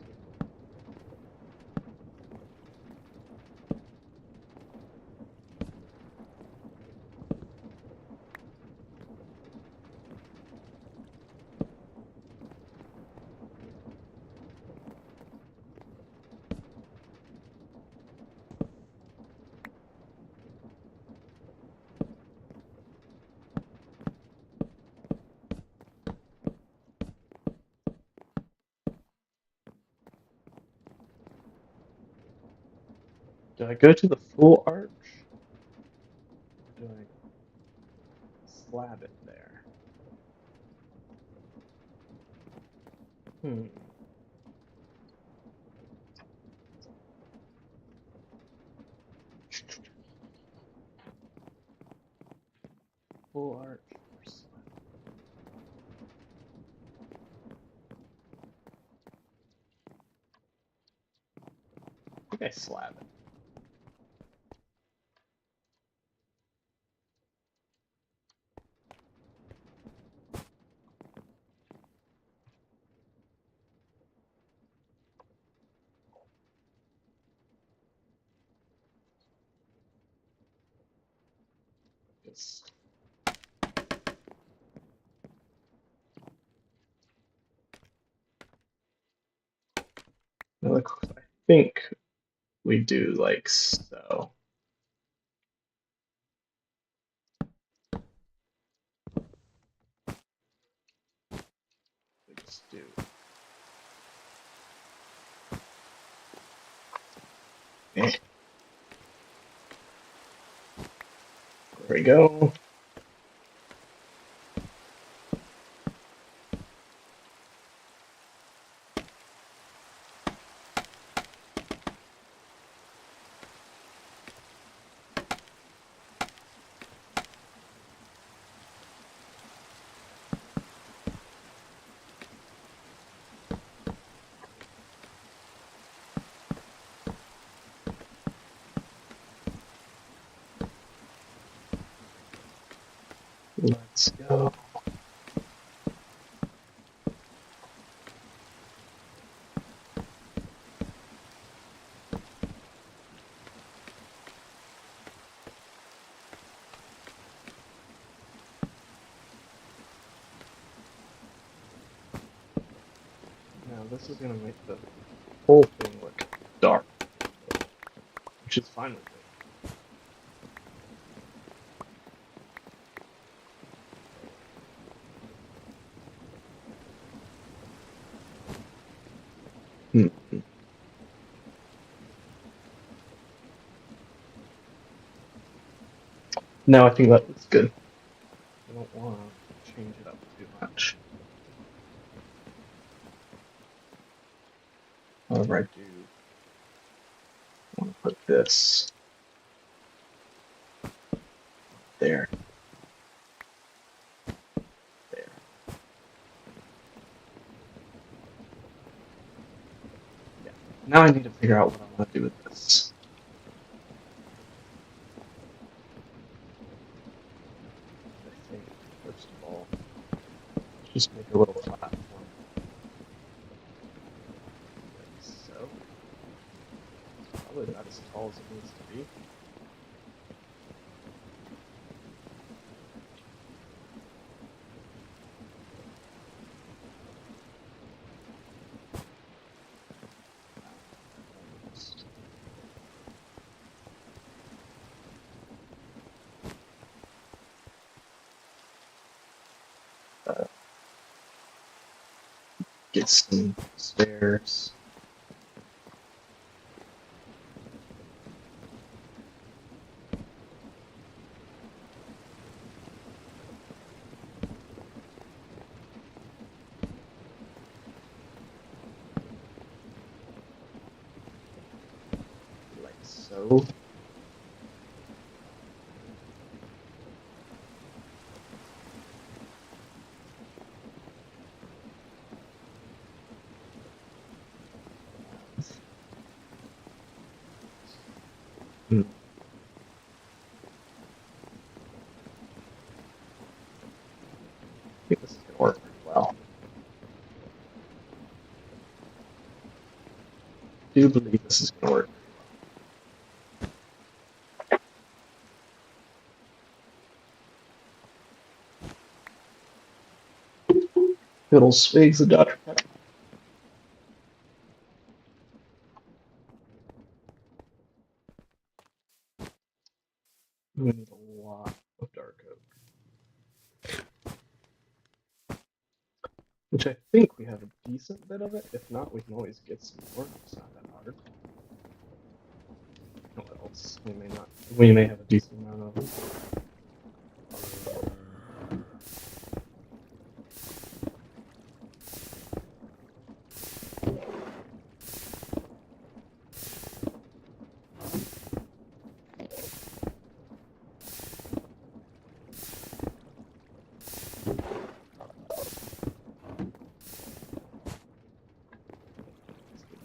Do I go to the full arch? Or do I slab it there? Full arch or slab? I think I slab it. Just I think we do like so. We just do. There we go. Let's go. Now this is going to make the whole thing look dark, which is fine with me. No, I think that looks good. I don't want to change it up too much. However, I do want to put this there. There. Yeah. Now I need to figure out what I want to do with this. I think, first of all, just make a little platform. Like so. Probably not as tall as it needs to be. Get some stairs. Like so. I think this is gonna work. do believe this is gonna work. Little swigs of Dr. Pepper. We need a lot of dark oak. Which I think we have a decent bit of it. If not, we can always get some more. It's not that hard. What else? We may not. We may have a decent amount of it.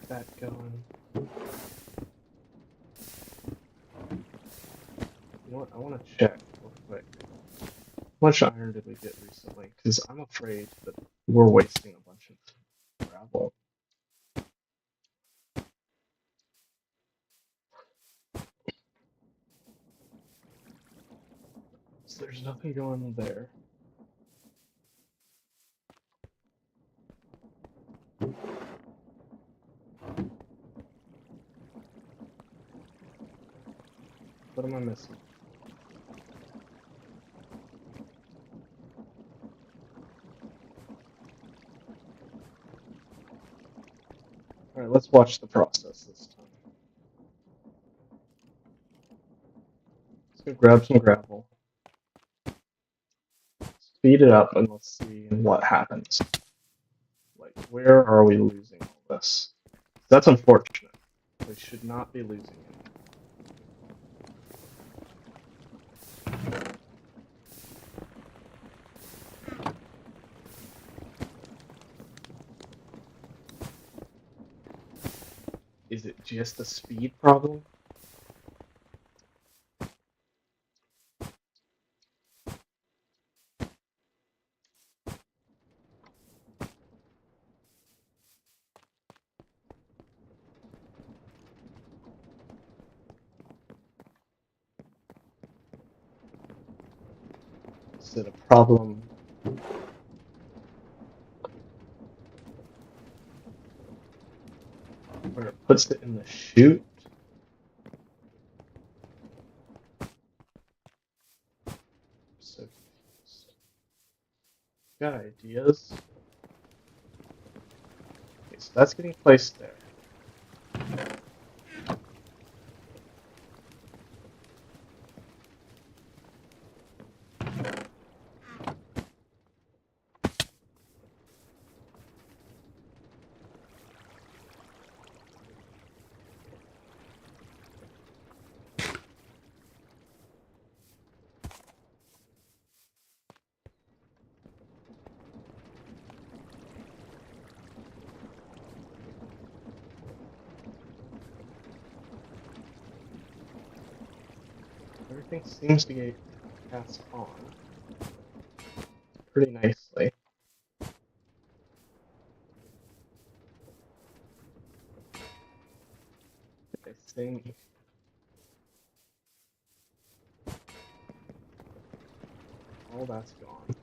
That going. You know what? I want to check real quick. How much iron did we get recently? Because I'm afraid that we're wasting a bunch of gravel. So there's nothing going there. What am I missing? Alright, let's watch the process this time. Let's go grab some gravel. Speed it up and let's see what happens. Like, where are we losing all this? That's unfortunate. We should not be losing it. Is it just a speed problem? Is it a problem where it puts it in the chute? I'm so confused. Got ideas? Okay, so that's getting placed there. Everything seems to get passed on pretty nicely. I think all that's gone.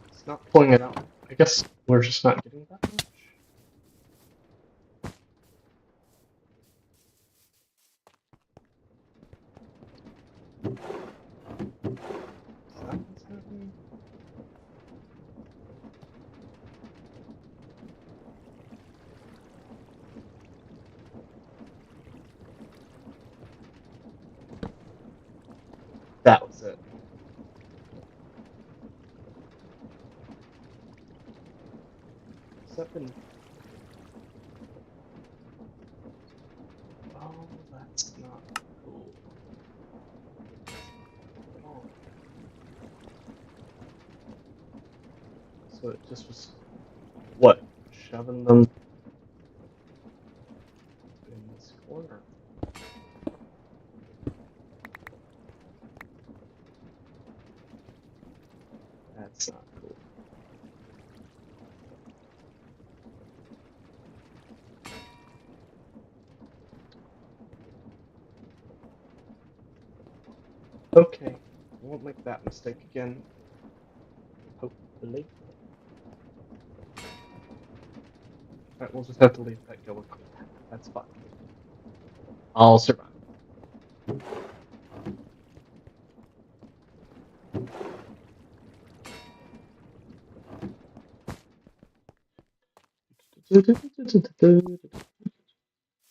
It's not pulling it out. I guess we're just not getting that much. Is that what's happening? That was it. Something. Oh, that's not cool. Oh. So it just was, what, shoving them in this corner. That's not cool. okay. I won't make that mistake again. Hopefully. Alright, we'll just have to leave that go. That's fine. I'll survive.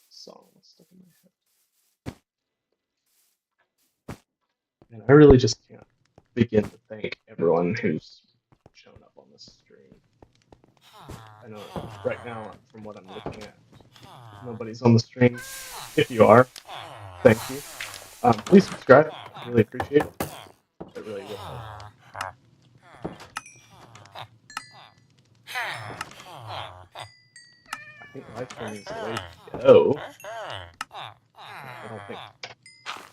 Song stuck in my head. And I really just can't begin to thank everyone who's shown up on this stream. I know right now, from what I'm looking at, nobody's on the stream. If you are, thank you. Please subscribe. I really appreciate it. It really will help. I think live streaming is the way to go. I don't think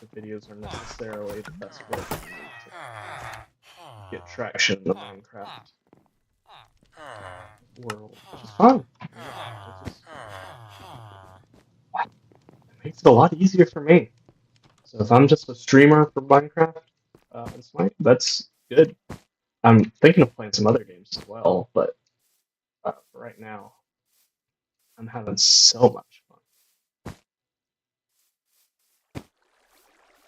the videos are necessarily the best way for me to get traction in the Minecraft world, which is fine. It makes it a lot easier for me. So if I'm just a streamer for Minecraft and Smite, that's good. I'm thinking of playing some other games as well, but right now I'm having so much fun.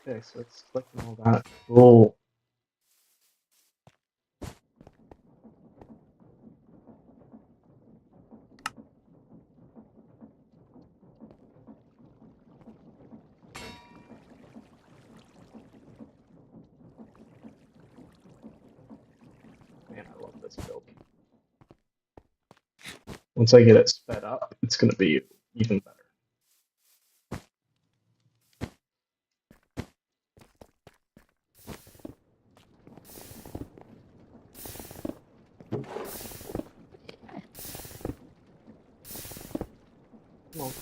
Okay, so it's clicking all that. Cool. Man, I love this build. Once I get it sped up, it's going to be even better. Come on.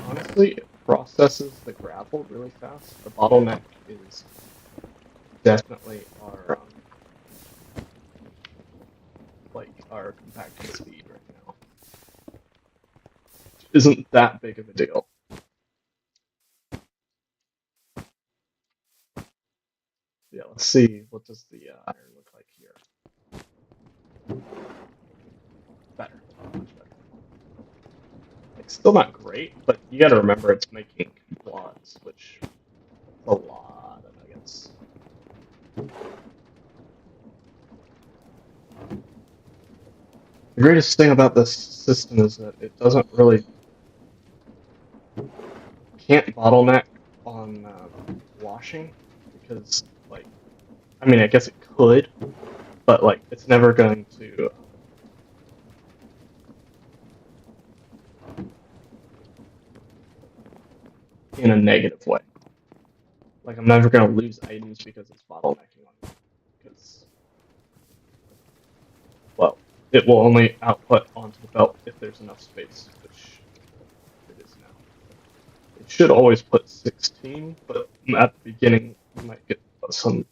Honestly, it processes the gravel really fast. The bottleneck is definitely our compacting speed right now. Isn't that big of a deal. Yeah, let's see, what does the iron look like here? Better, much better. It's still not great, but you gotta remember it's making quads, which is a lot of nuggets. The greatest thing about this system is that it doesn't really can't bottleneck on washing because, like, I mean, I guess it could, but like, it's never going to. In a negative way. Like, I'm never going to lose items because it's bottlenecking on me. Because, well, it will only output onto the belt if there's enough space, which it is now. It should always put 16, but at the beginning, you might get some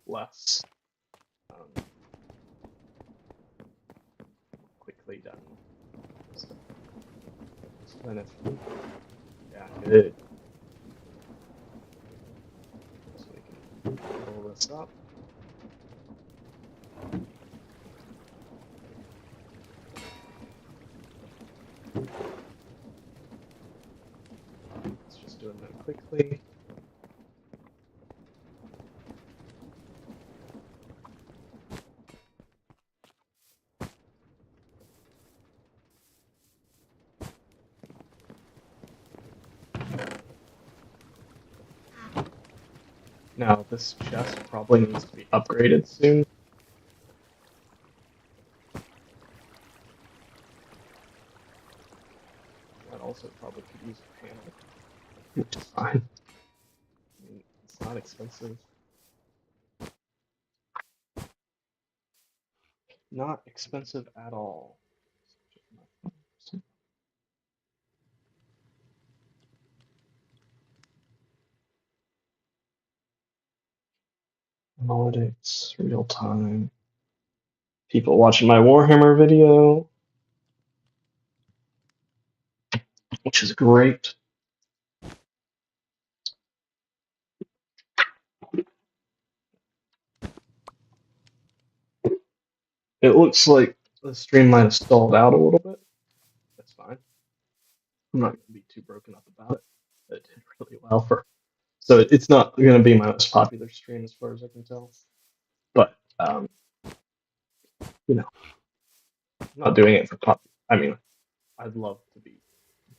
less. Quickly done. So then if, yeah, good. So we can roll this up. Let's just do that quickly. Now, this chest probably needs to be upgraded soon. That also probably could use a panel, which is fine. I mean, it's not expensive. Not expensive at all. Analytics, real time. People watching my Warhammer video, which is great. It looks like the stream might have stalled out a little bit. That's fine. I'm not going to be too broken up about it. It did really well for. So it's not going to be my most popular stream as far as I can tell. But, you know, I'm not doing it for pop. I mean, I'd love to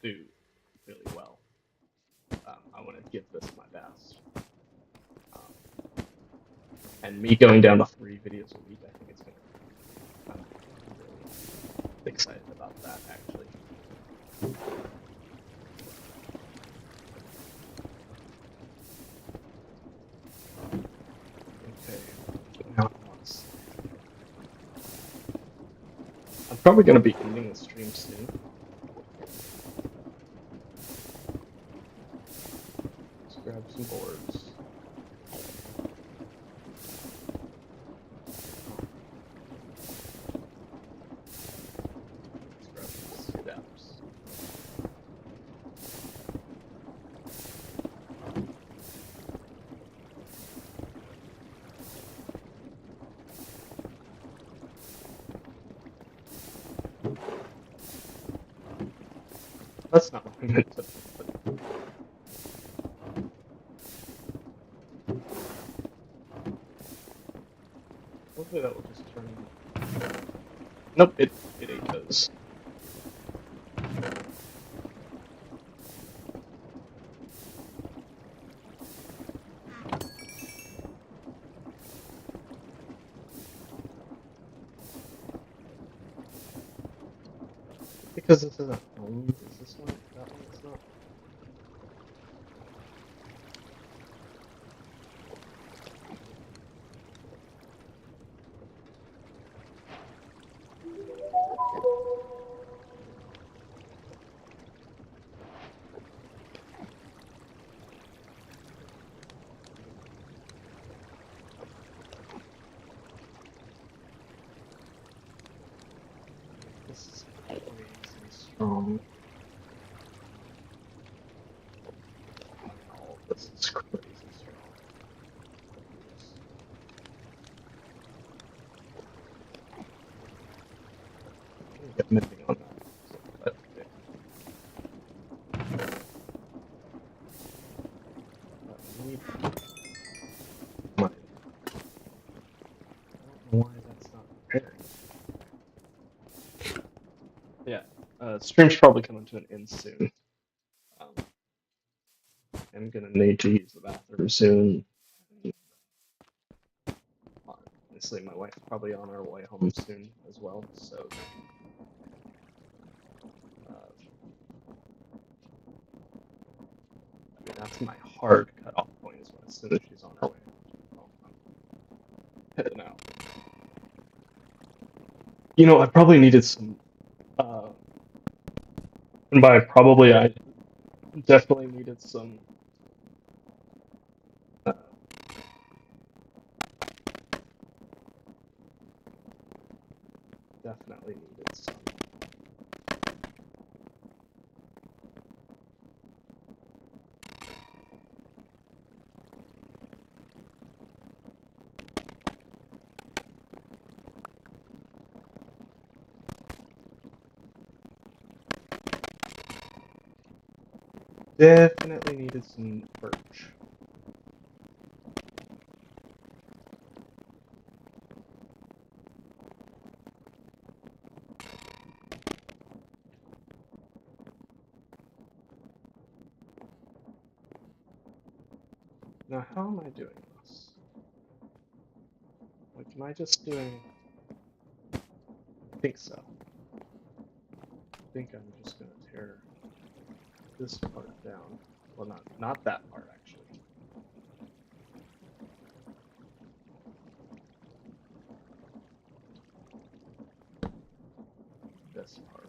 do really well. I want to give this my best. And me going down to 3 videos a week, I think it's going to. I'm really excited about that, actually. Okay, now once. I'm probably going to be ending the stream soon. Let's grab some boards. Let's grab some steps. That's not what I meant to put. Hopefully that will just turn. Nope, it ate those. Because this isn't home, is this one? That one is not. This is crazy strong. Oh, this is crazy strong. I'm gonna get mending on that. So, okay. I need money. I don't know why that's not preparing. Yeah, stream's probably coming to an end soon. I'm gonna need to use the bathroom soon. Honestly, my wife's probably on her way home soon as well, so. I mean, that's my hard cutoff point, is when as soon as she's on her way home, I'm heading out. You know, I probably needed some. And by probably, I definitely needed some. Definitely needed some. Definitely needed some birch. Now, how am I doing this? Like, am I just doing... I think so. I think I'm just going to tear this part down. Well, not that part, actually. This part.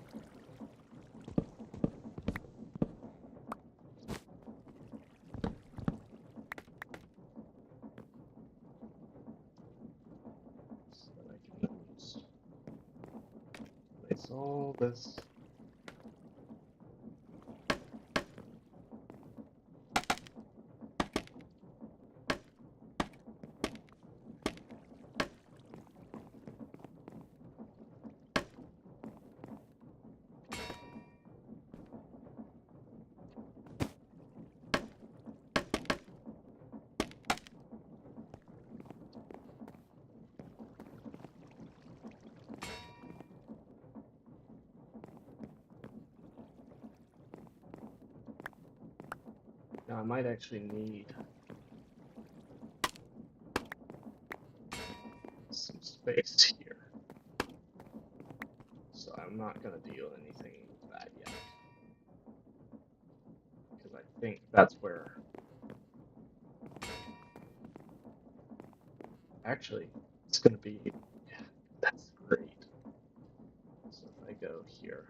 So that I can just place all this. Now I might actually need some space here. So I'm not going to deal anything with that yet. Because I think that's where... Actually, it's going to be... Yeah, that's great. So if I go here...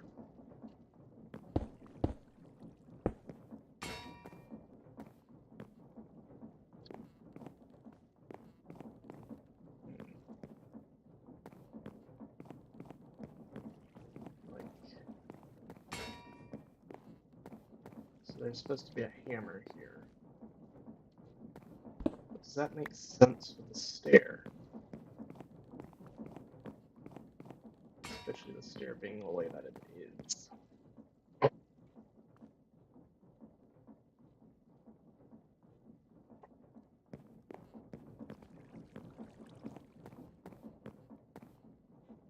So there's supposed to be a hammer here. But does that make sense with the stair? Especially the stair being the way that it is.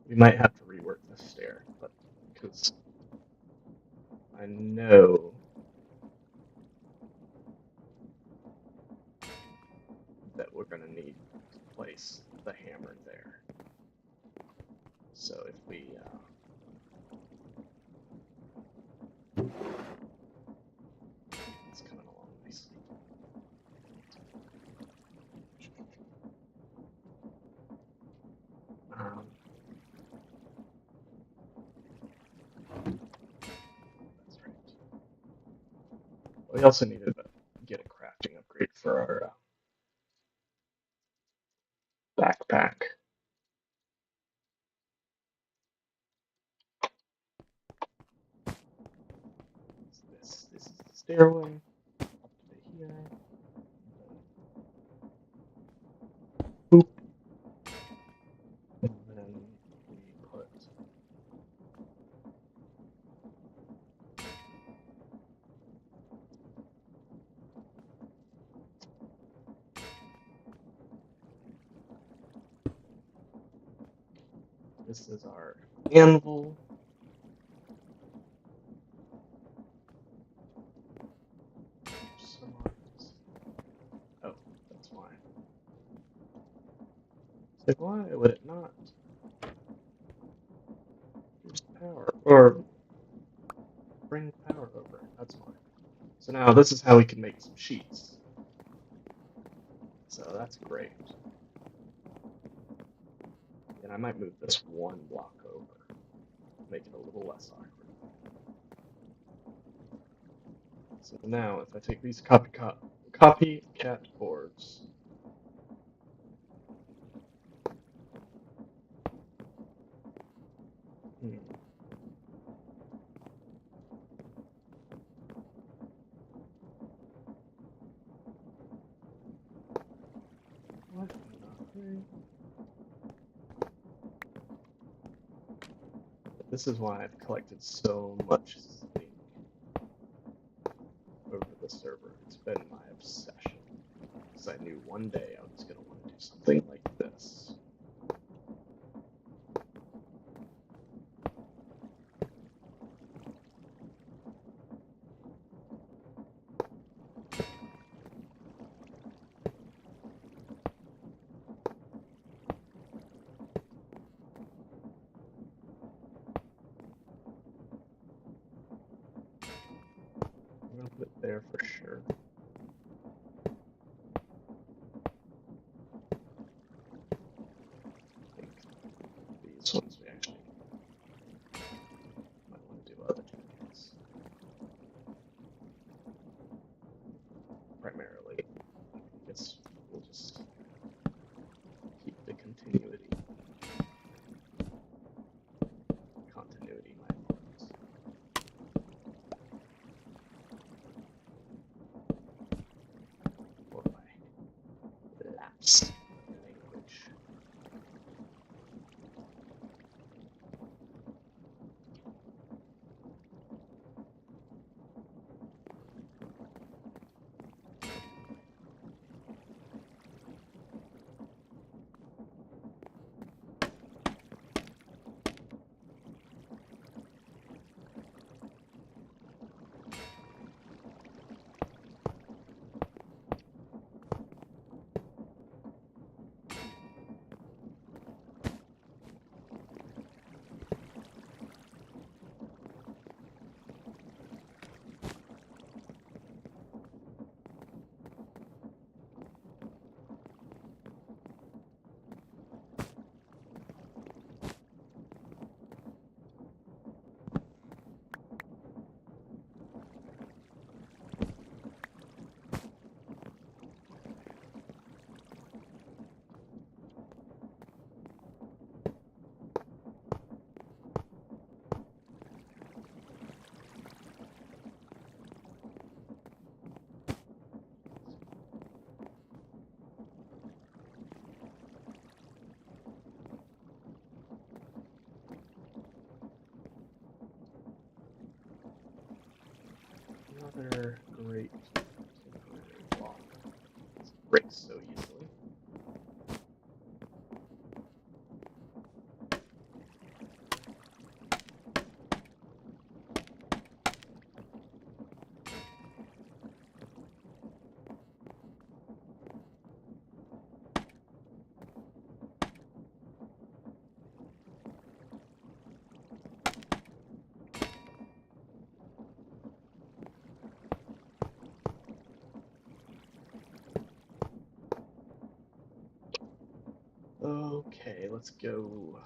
We might have to rework the stair, but because I know that we're going to need to place the hammer there. So if we it's coming along nicely. That's right. We also needed to get a crafting upgrade for our backpack. This is the stairway up to here. Boop. And then we put this is our anvil. Oh, that's why. It's like, why would it not? Use power or bring power over. That's why. So now this is how we can make some sheets. So that's great. And I might move this one block over, make it a little less awkward. So now if I take these copycat boards, this is why I've collected so much zinc over the server. It's been my obsession. Because I knew one day I was going to want to do something like this. there for sure. I think these ones we actually might want to do other things. Primarily, I guess we'll just keep the continuity. Continuity, my apologies. Or my lapsed language. Another great temporary block. It breaks so easily. Okay, let's go.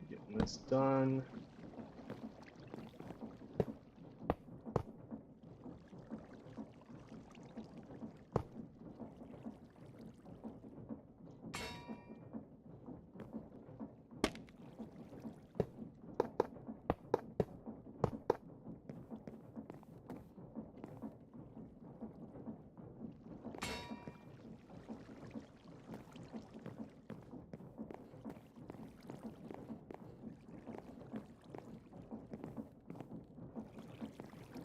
Getting this done.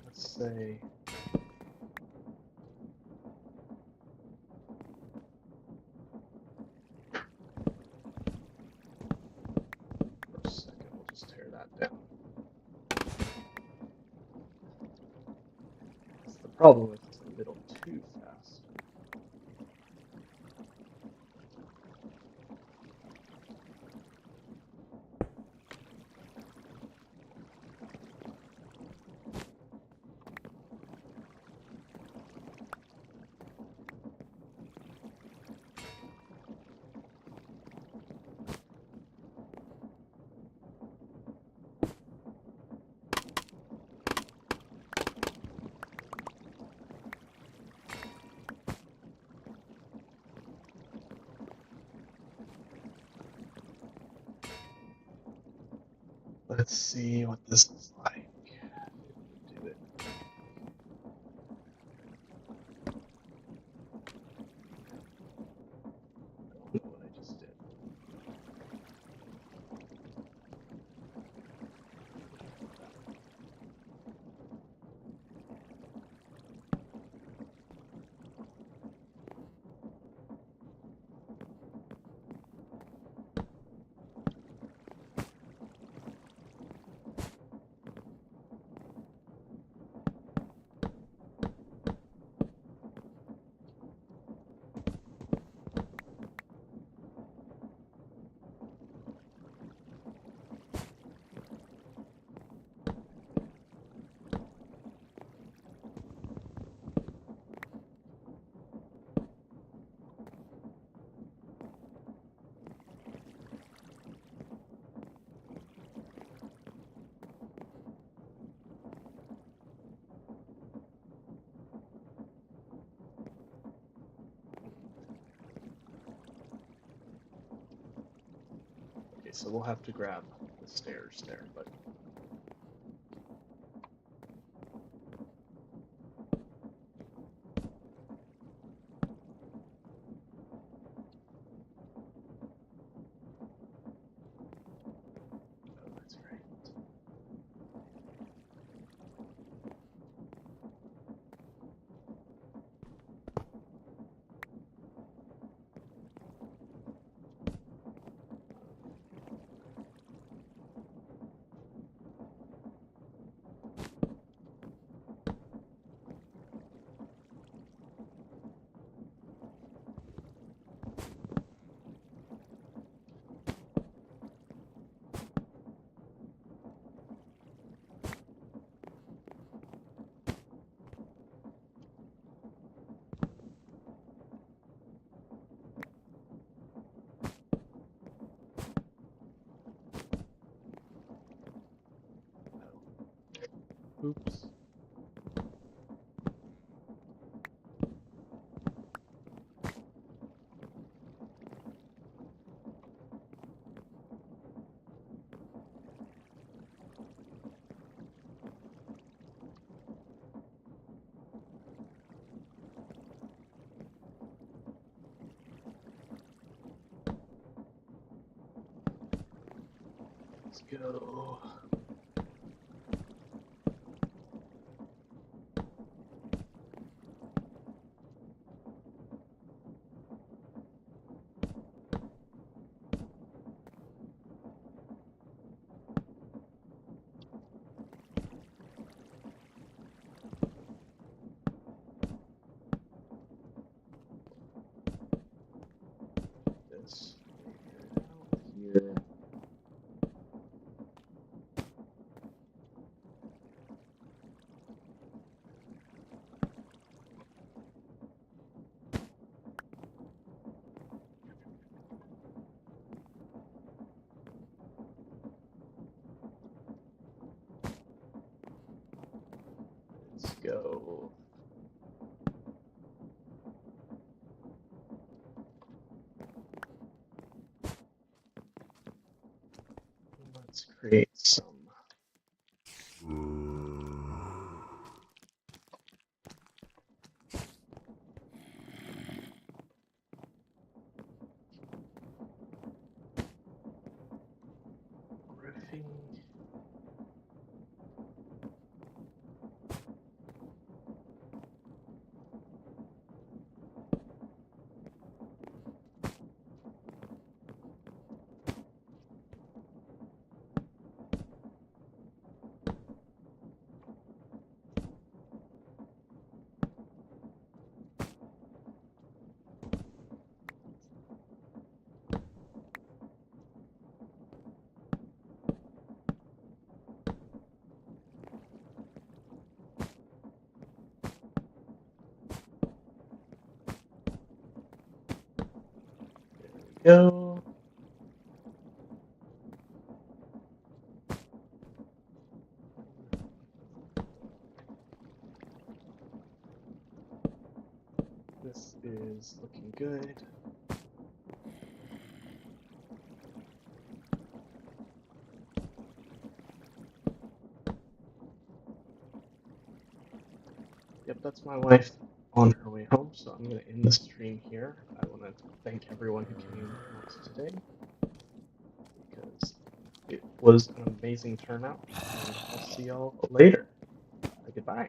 Let's say for a second we'll just tear that down. That's the problem with the middle too fast. Let's see what this is like. Do it. I don't know what I just did. so we'll have to grab the stairs there, but oh, that's great. Oh. Oops. Let's go. This out here. Let's go. Let's create some. Roofing. Go. This is looking good. Yep, that's my wife on her way home, so I'm going to end the stream here. I want to thank everyone who came out today because it was an amazing turnout, and I'll see y'all later. Goodbye.